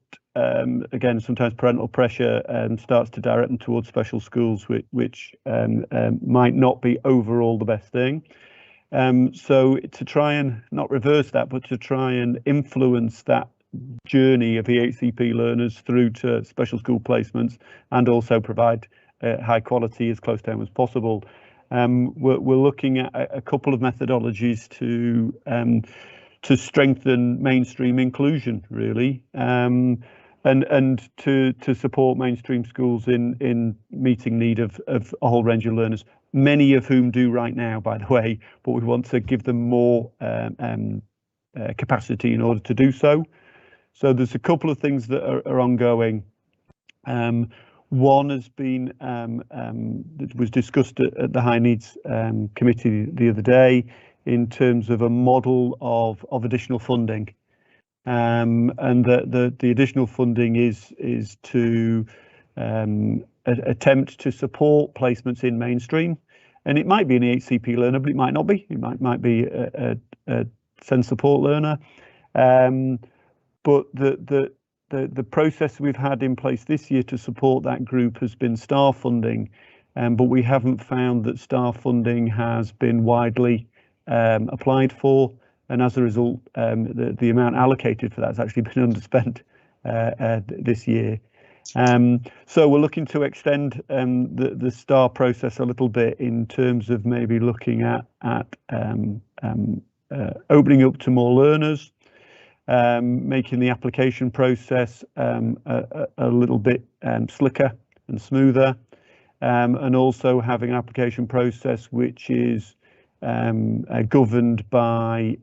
again, sometimes parental pressure starts to direct them towards special schools, which might not be overall the best thing. So to try and not reverse that, but to try and influence that journey of EHCP learners through to special school placements and also provide high quality as close to home as possible. We're looking at a couple of methodologies to strengthen mainstream inclusion, really, and to support mainstream schools in meeting need of a whole range of learners, many of whom do right now, by the way, but we want to give them more capacity in order to do so. So there's a couple of things that are ongoing. One has been that was discussed at the High Needs Committee the other day in terms of a model of additional funding, and the additional funding is to attempt to support placements in mainstream, and it might be an EHCP learner, but it might not be. It might be a SEND support learner, but the process we've had in place this year to support that group has been STAR funding, but we haven't found that STAR funding has been widely applied for, and as a result, the amount allocated for that has actually been underspent this year. So we're looking to extend the STAR process a little bit in terms of maybe looking at opening up to more learners, making the application process a little bit slicker and smoother, and also having an application process which is governed by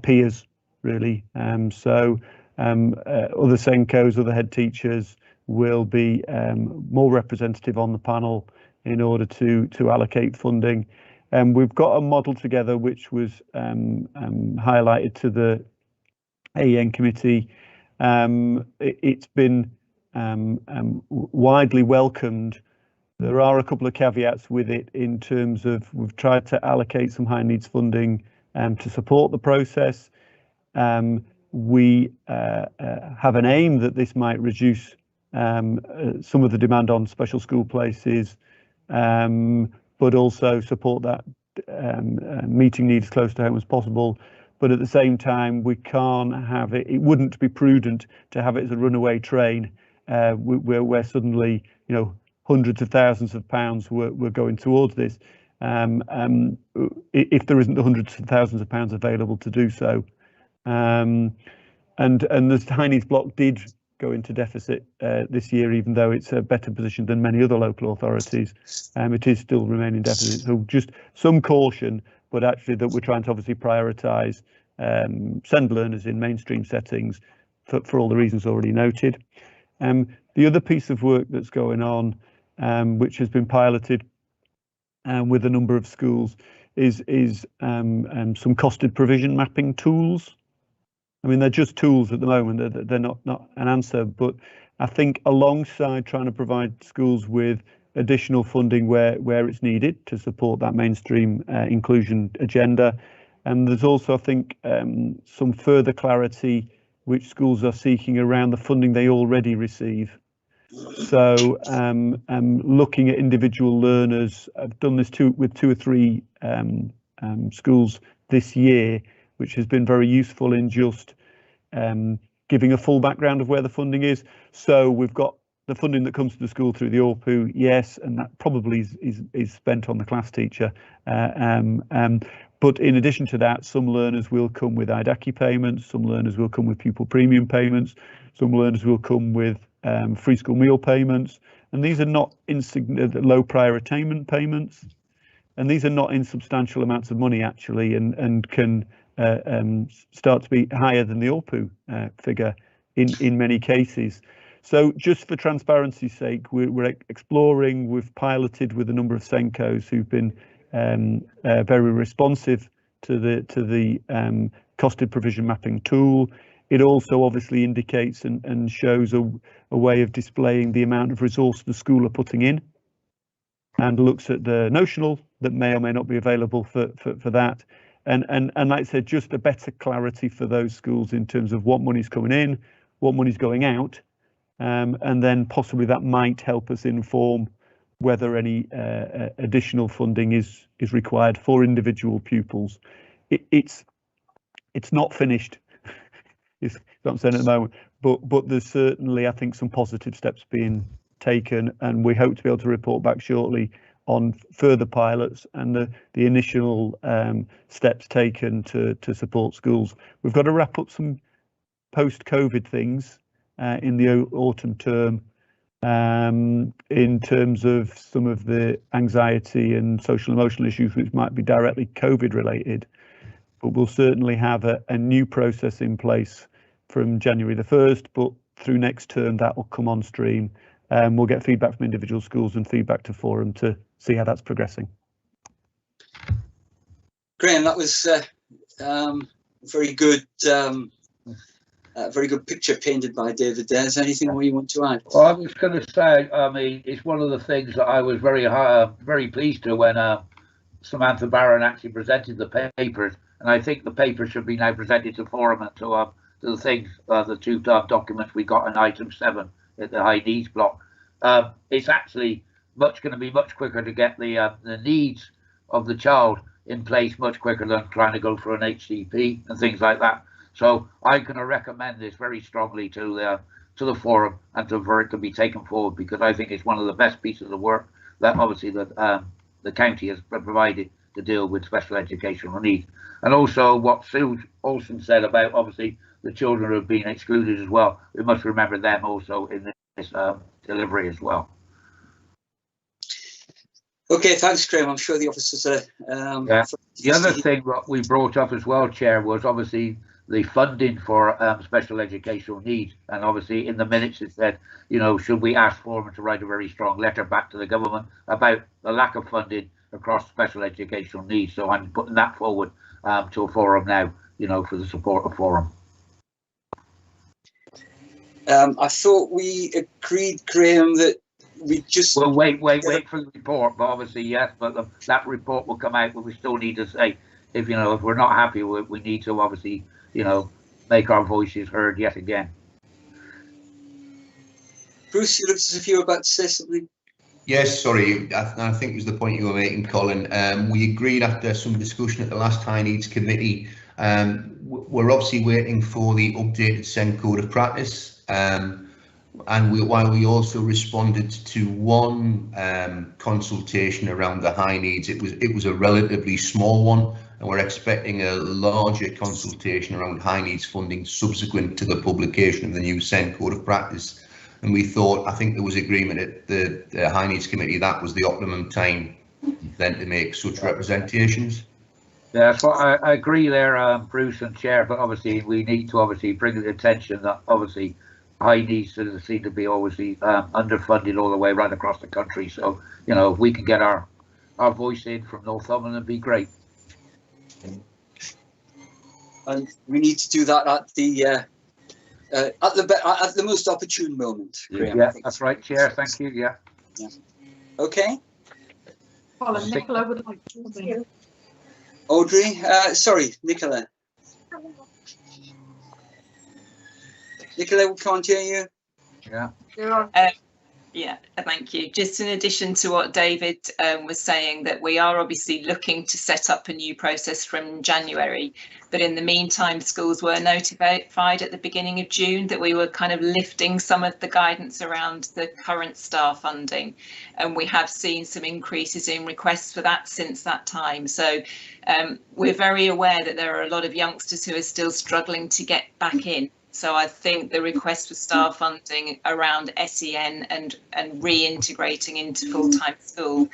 peers, really. So other SENCOs, other head teachers will be more representative on the panel in order to allocate funding. We've got a model together which was highlighted to the AEN committee. It's been widely welcomed. There are a couple of caveats with it in terms of we've tried to allocate some high needs funding to support the process. We have an aim that this might reduce some of the demand on special school places, but also support that meeting needs close to home as possible. But at the same time, we can't have it. It wouldn't be prudent to have it as a runaway train where suddenly, hundreds of thousands of pounds were going towards this. If there isn't the hundreds of thousands of pounds available to do so, and the High Needs block did go into deficit this year, even though it's a better position than many other local authorities. It is still remaining deficit. So just some caution, but actually that we're trying to obviously prioritise send learners in mainstream settings for all the reasons already noted. The other piece of work that's going on, which has been piloted with a number of schools, is some costed provision mapping tools. I mean, they're just tools at the moment, they're not an answer, but I think alongside trying to provide schools with additional funding where it's needed to support that mainstream inclusion agenda, and there's also, I think, some further clarity which schools are seeking around the funding they already receive. So looking at individual learners, I've done this with 2 or 3 schools this year, which has been very useful in just giving a full background of where the funding is. So we've got the funding that comes to the school through the ORPU, yes, and that probably is spent on the class teacher. But in addition to that, some learners will come with IDACI payments, some learners will come with pupil premium payments, some learners will come with free school meal payments, and these are not low prior attainment payments, and these are not insubstantial amounts of money actually, and can start to be higher than the ORPU figure in many cases. So just for transparency's sake, we're exploring, we've piloted with a number of SENCOs who've been very responsive to the costed provision mapping tool. It also obviously indicates and shows a way of displaying the amount of resource the school are putting in, and looks at the notional that may or may not be available for that. And like I said, just a better clarity for those schools in terms of what money's coming in, what money's going out, and then possibly that might help us inform whether any additional funding is required for individual pupils. It's not finished, is what I'm saying at the moment, but there's certainly, I think, some positive steps being taken, and we hope to be able to report back shortly on further pilots and the initial steps taken to support schools. We've got to wrap up some post-COVID things in the autumn term, in terms of some of the anxiety and social emotional issues which might be directly COVID related, but we'll certainly have a new process in place from January the 1st, but through next term that will come on stream. We'll get feedback from individual schools and feedback to Forum to see how that's progressing. Graham, that was very good picture painted by David there. Is there anything more you want to add? Well, I was going to say, I mean, it's one of the things that I was very pleased to when Samantha Barron actually presented the papers, and I think the papers should be now presented to Forum and to the things, the 2 documents we got in item 7 at the high needs block. It's actually going to be much quicker to get the needs of the child in place much quicker than trying to go for an HCP and things like that. So I'm going to recommend this very strongly to the Forum and for it to be taken forward, because I think it's one of the best pieces of work that obviously the county has provided to deal with special educational needs. And also what Sue Olsen said about obviously the children who have been excluded as well. We must remember them also in this delivery as well. Okay, thanks, Graham. I'm sure the officers are. Yeah. The other thing what we brought up as well, Chair, was obviously the funding for special educational needs. And obviously in the minutes it said, you know, should we ask Forum to write a very strong letter back to the government about the lack of funding across special educational needs. So I'm putting that forward to a Forum now, you know, for the support of Forum. I thought we agreed, Graham, that we just... Well, wait for the report, but obviously, yes, but that report will come out, but we still need to say, if, you know, if we're not happy with it, we need to obviously, you know, make our voices heard yet again. Bruce, you looked as if you were about to say something. Yes, sorry, I think it was the point you were making, Colin. We agreed after some discussion at the last High Needs Committee. We're obviously waiting for the updated SEND Code of Practice. While we also responded to one consultation around the high needs, it was a relatively small one, and we're expecting a larger consultation around high needs funding subsequent to the publication of the new SEND Code of Practice. And we thought, I think there was agreement at the High Needs Committee that was the optimum time then to make such representations. Yeah, so I agree there, Bruce and Chair, but obviously we need to obviously bring to the attention that obviously high needs seem to be obviously underfunded all the way right across the country. So, you know, if we can get our voice in from Northumberland, it'd be great. And we need to do that at the most opportune moment. Graham, yeah, that's right, Chair. Thank you. Yeah. Yeah. Okay. Colin, Nicola would like to come in. Audrey, sorry, Nicola. Nicola, we can't hear you. Yeah. Yeah, thank you. Just in addition to what David was saying, that we are obviously looking to set up a new process from January, but in the meantime, schools were notified at the beginning of June that we were kind of lifting some of the guidance around the current staff funding, and we have seen some increases in requests for that since that time. So we're very aware that there are a lot of youngsters who are still struggling to get back in. So I think the request for staff funding around SEN and reintegrating into full-time school,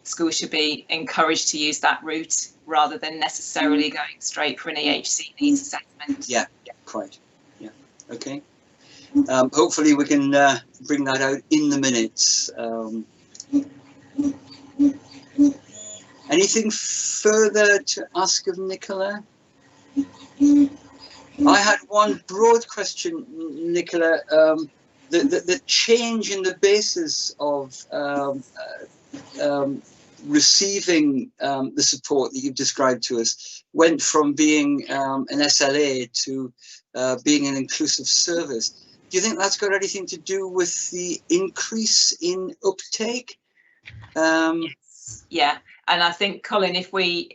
schools should be encouraged to use that route rather than necessarily going straight for an EHC needs assessment. Yeah, quite. Yeah, okay. Hopefully we can bring that out in the minutes. Anything further to ask of Nicola? I had one broad question, Nicola. The change in the basis of receiving the support that you've described to us went from being an SLA to being an inclusive service. Do you think that's got anything to do with the increase in uptake? Yes. Yeah. And I think, Colin, if we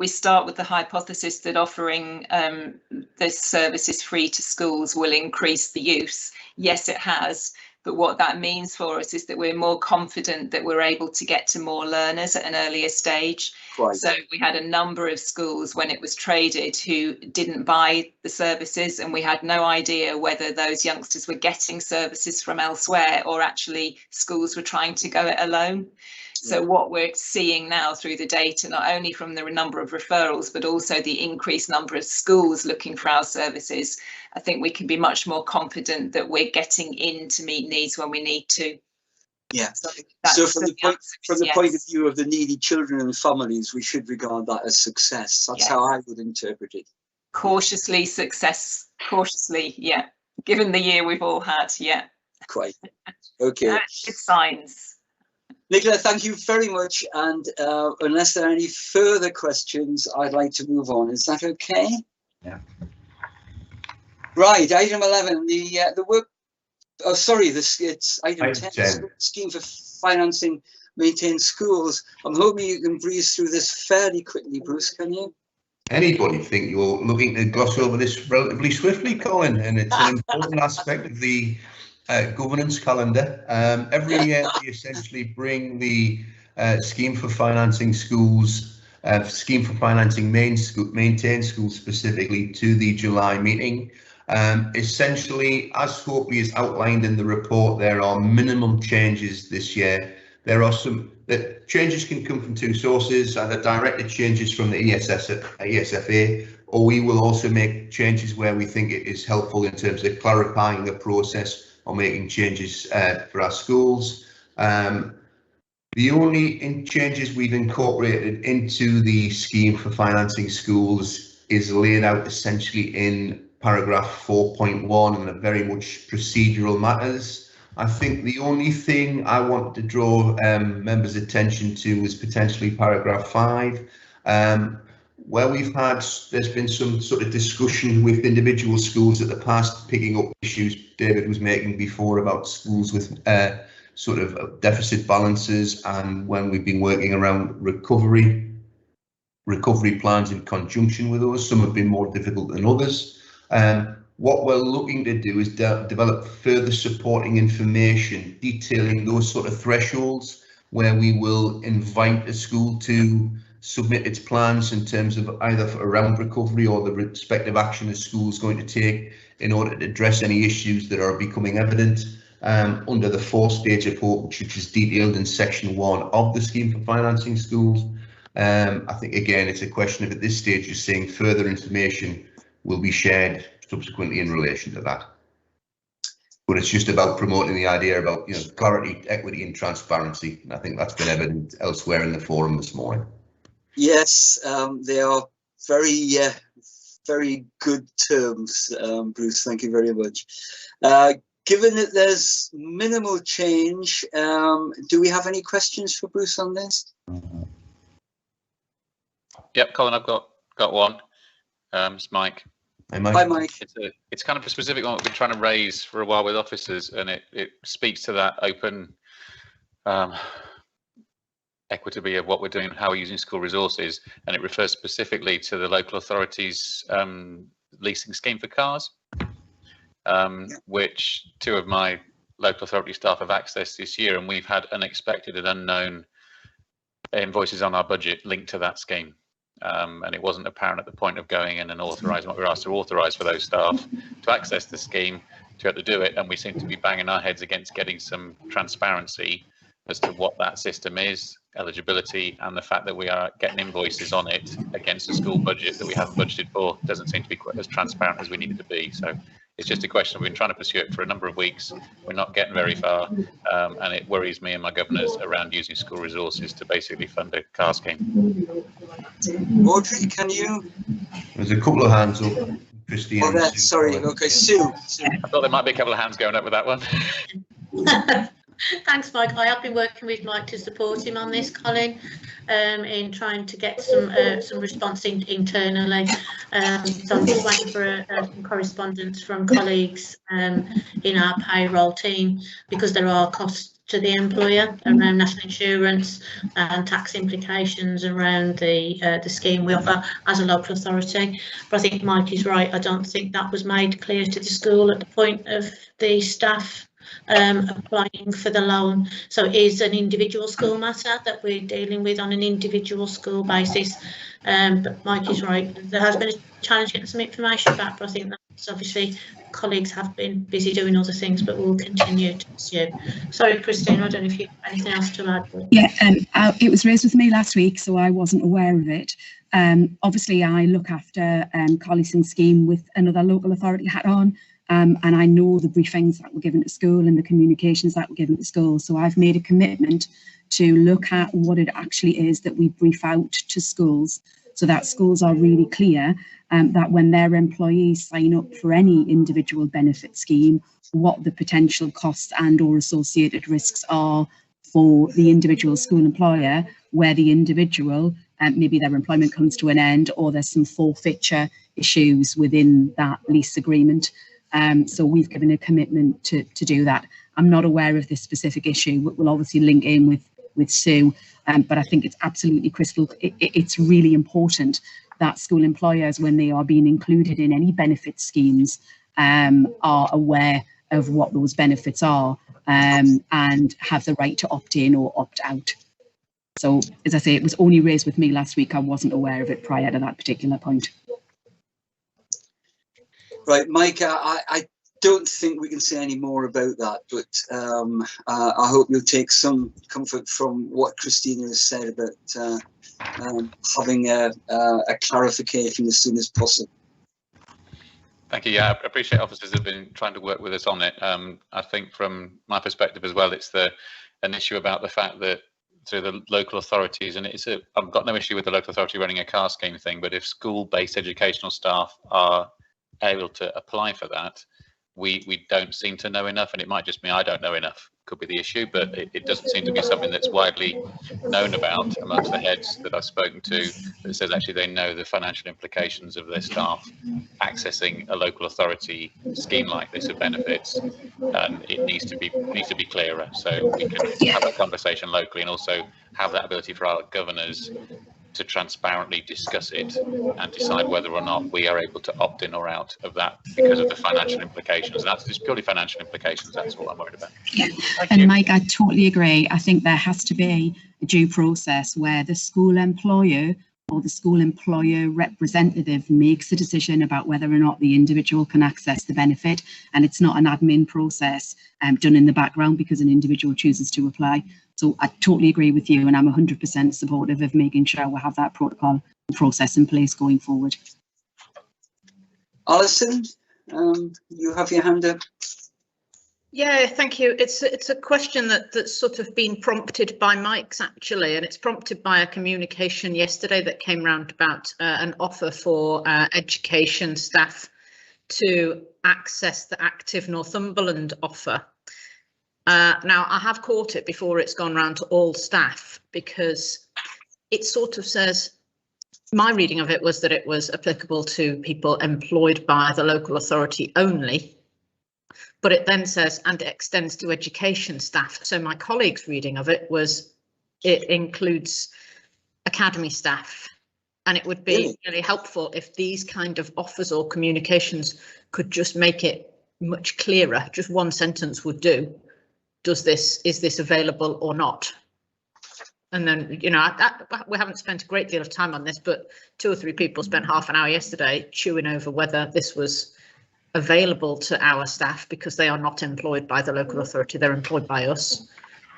start with the hypothesis that offering this services free to schools will increase the use. Yes, it has. But what that means for us is that we're more confident that we're able to get to more learners at an earlier stage. Right. So we had a number of schools when it was traded who didn't buy the services, and we had no idea whether those youngsters were getting services from elsewhere or actually schools were trying to go it alone. So what we're seeing now through the data, not only from the number of referrals, but also the increased number of schools looking for our services, I think we can be much more confident that we're getting in to meet needs when we need to. Yeah. So from the point of view of the needy children and families, we should regard that as success. That's how I would interpret it. Cautiously success. Cautiously, yeah. Given the year we've all had, yeah. Quite. Okay. Good signs. Nicola, thank you very much. And unless there are any further questions, I'd like to move on. Is that okay? Yeah. Right, item 11, the work. Oh, sorry, it's item 10. Scheme for financing maintained schools. I'm hoping you can breeze through this fairly quickly, Bruce. Can you? Anybody think you're looking to gloss over this relatively swiftly, Colin? And it's an important aspect of the governance calendar. Every year we essentially bring the scheme for financing schools, scheme for financing maintained schools specifically to the July meeting. Essentially, as hopefully is outlined in the report, there are minimum changes this year. There are some changes can come from two sources, either directed changes from the ESFA, or we will also make changes where we think it is helpful in terms of clarifying the process or making changes for our schools. The only changes we've incorporated into the scheme for financing schools is laid out essentially in paragraph 4.1 and are very much procedural matters. I think the only thing I want to draw members' attention to is potentially paragraph 5, where there's been some sort of discussion with individual schools at the past, picking up issues David was making before about schools with sort of deficit balances, and when we've been working around recovery plans in conjunction with those. Some have been more difficult than others. What we're looking to do is develop further supporting information detailing those sort of thresholds, where we will invite a school to submit its plans in terms of either around recovery or the respective action the school is going to take in order to address any issues that are becoming evident under the 4-stage approach, which is detailed in section 1 of the scheme for financing schools. I think again it's a question of at this stage just saying further information will be shared subsequently in relation to that. But it's just about promoting the idea about, you know, clarity, equity and transparency. And I think that's been evident elsewhere in the forum this morning. Yes, they are very, very good terms, Bruce. Thank you very much. Given that there's minimal change, do we have any questions for Bruce on this? Yep, Colin, I've got one. It's Mike. Hi, Mike. Hi, Mike. It's kind of a specific one we've been trying to raise for a while with officers, and it speaks to that open equity of what we're doing, how we're using school resources, and it refers specifically to the local authorities leasing scheme for cars, which 2 of my local authority staff have accessed this year, and we've had unexpected and unknown invoices on our budget linked to that scheme. And it wasn't apparent at the point of going in and authorising what we were asked to authorise for those staff to access the scheme to have to do it, and we seem to be banging our heads against getting some transparency as to what that system is, eligibility, and the fact that we are getting invoices on it against a school budget that we haven't budgeted for doesn't seem to be quite as transparent as we need it to be. So it's just a question. We've been trying to pursue it for a number of weeks. We're not getting very far, and it worries me and my governors around using school resources to basically fund a car scheme. Audrey, can you? There's a couple of hands up. Christine. Oh, that, sorry. Okay, Sue. I thought there might be a couple of hands going up with that one. Thanks, Mike. I have been working with Mike to support him on this, Colin, in trying to get some response internally. So I'm just waiting for some correspondence from colleagues in our payroll team, because there are costs to the employer around national insurance and tax implications around the scheme we offer as a local authority. But I think Mike is right. I don't think that was made clear to the school at the point of the staff applying for the loan. So it is an individual school matter that we're dealing with on an individual school basis. But Mike is right. There has been a challenge getting some information back, but I think that's obviously colleagues have been busy doing other things, but we'll continue to pursue. Sorry, Christine, I don't know if you have anything else to add. Yeah, it was raised with me last week, so I wasn't aware of it. Obviously, I look after car leasing scheme with another local authority hat on. And I know the briefings that were given to school and the communications that were given to school. So I've made a commitment to look at what it actually is that we brief out to schools, so that schools are really clear that when their employees sign up for any individual benefit scheme, what the potential costs and or associated risks are for the individual school employer, where the individual, maybe their employment comes to an end, or there's some forfeiture issues within that lease agreement. So we've given a commitment to do that. I'm not aware of this specific issue. We'll obviously link in with Sue, but I think it's absolutely critical. It's really important that school employers, when they are being included in any benefit schemes, are aware of what those benefits are and have the right to opt in or opt out. So, as I say, it was only raised with me last week. I wasn't aware of it prior to that particular point. Right, Mike, I don't think we can say any more about that, but I hope you'll take some comfort from what Christina has said about having a clarification as soon as possible. Thank you. Yeah, I appreciate officers have been trying to work with us on it. I think from my perspective as well, it's an issue about the fact that through the local authorities, and I've got no issue with the local authority running a car scheme thing, but if school-based educational staff are able to apply for that, we don't seem to know enough, and it might just be I don't know enough, could be the issue, but it doesn't seem to be something that's widely known about amongst the heads that I've spoken to, that says actually they know the financial implications of their staff accessing a local authority scheme like this of benefits, and it needs to be clearer, so we can have a conversation locally and also have that ability for our governors to transparently discuss it and decide whether or not we are able to opt in or out of that because of the financial implications. That's just purely financial implications. That's all I'm worried about. Yeah, and Mike, I totally agree. I think there has to be a due process where the school employer or the school employer representative makes a decision about whether or not the individual can access the benefit, and it's not an admin process done in the background because an individual chooses to apply. So I totally agree with you, and I'm 100% supportive of making sure we have that protocol process in place going forward. Alison, you have your hand up. Yeah, thank you. It's a question that's sort of been prompted by Mike's actually, and it's prompted by a communication yesterday that came round about an offer for education staff to access the Active Northumberland offer. Now, I have caught it before it's gone round to all staff, because it sort of says, my reading of it was that it was applicable to people employed by the local authority only, but it then says, and it extends to education staff. So my colleague's reading of it was, it includes academy staff, and it would be really helpful if these kind of offers or communications could just make it much clearer. Just one sentence would do. Is this available or not? And then, you know, we haven't spent a great deal of time on this, but 2 or 3 people spent half an hour yesterday chewing over whether this was available to our staff because they are not employed by the local authority, they're employed by us,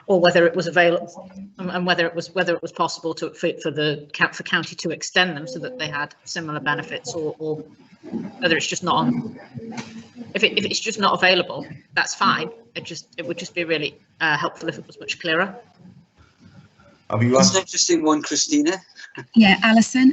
or whether it was available and whether it was possible to for county to extend them so that they had similar benefits, or whether it's just not on. If it's just not available, that's fine. It would just be really helpful if it was much clearer. That's an interesting one, Christina. Yeah, Alison,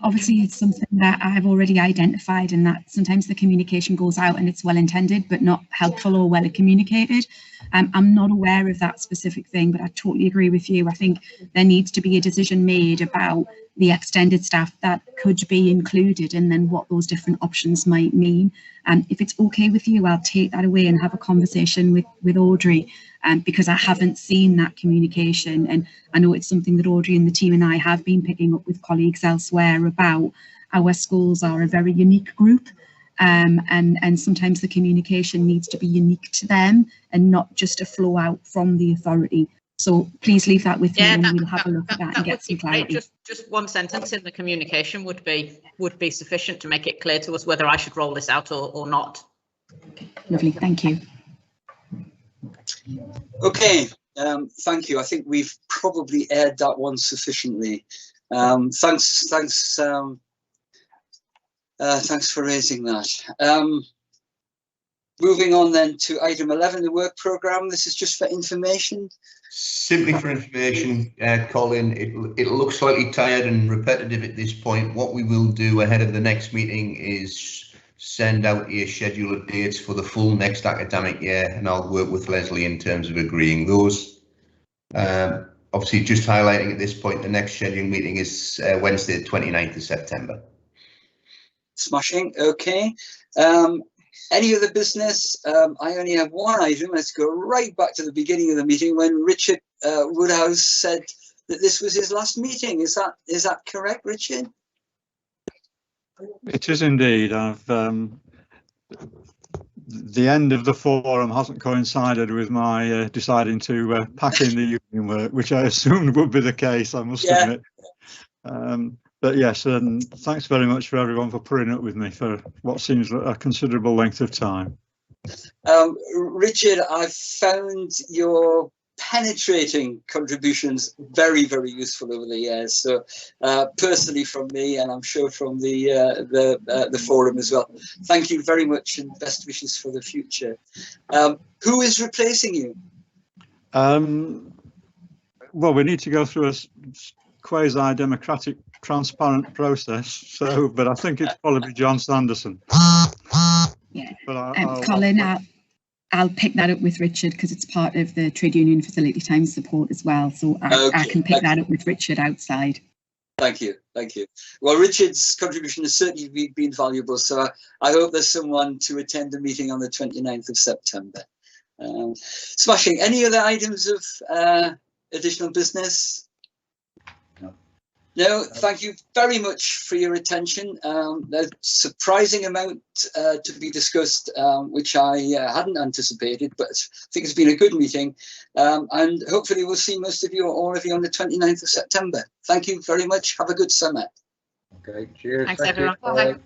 obviously it's something that I've already identified, and that sometimes the communication goes out and it's well intended but not helpful or well communicated. I'm not aware of that specific thing, but I totally agree with you. I think there needs to be a decision made about the extended staff that could be included, and then what those different options might mean. And if it's okay with you, I'll take that away and have a conversation with Audrey, because I haven't seen that communication, and I know it's something that Audrey and the team and I have been picking up with colleagues elsewhere about. Our schools are a very unique group, and sometimes the communication needs to be unique to them and not just a flow out from the authority. So please leave that with me, and we'll have a look at that and get some clarity. Just one sentence in the communication would be sufficient to make it clear to us whether I should roll this out or not. Lovely, thank you. Okay, thank you. I think we've probably aired that one sufficiently. Thanks for raising that. Moving on then to item 11, the work programme. This is just for information. Simply for information, Colin, it'll look slightly tired and repetitive at this point. What we will do ahead of the next meeting is send out a schedule of dates for the full next academic year, and I'll work with Leslie in terms of agreeing those. Obviously, just highlighting at this point, the next scheduled meeting is Wednesday, the 29th of September. Smashing, okay. Any other business? I only have one item. Let's go right back to the beginning of the meeting when Richard Woodhouse said that this was his last meeting. Is that correct, Richard? It is indeed. The end of the forum hasn't coincided with my deciding to pack in the union work, which I assumed would be the case, I must admit. But yes, and thanks very much for everyone for putting up with me for what seems a considerable length of time. Richard, I've found your penetrating contributions very, very useful over the years. So personally from me, and I'm sure from the forum as well, thank you very much and best wishes for the future. Who is replacing you? Well, we need to go through a quasi-democratic, transparent process. So, but I think it's probably John Sanderson. Yeah, but Colin, I'll pick that up with Richard because it's part of the trade union facility time support as well. So I can pick that up with Richard outside. Thank you, thank you. Well, Richard's contribution has certainly been valuable. So I hope there's someone to attend the meeting on the 29th of September. Smashing. Any other items of additional business? No, thank you very much for your attention. There's a surprising amount to be discussed, which I hadn't anticipated, but I think it's been a good meeting. And hopefully we'll see most of you or all of you on the 29th of September. Thank you very much. Have a good summer. Okay, cheers. Thanks, everyone. Bye.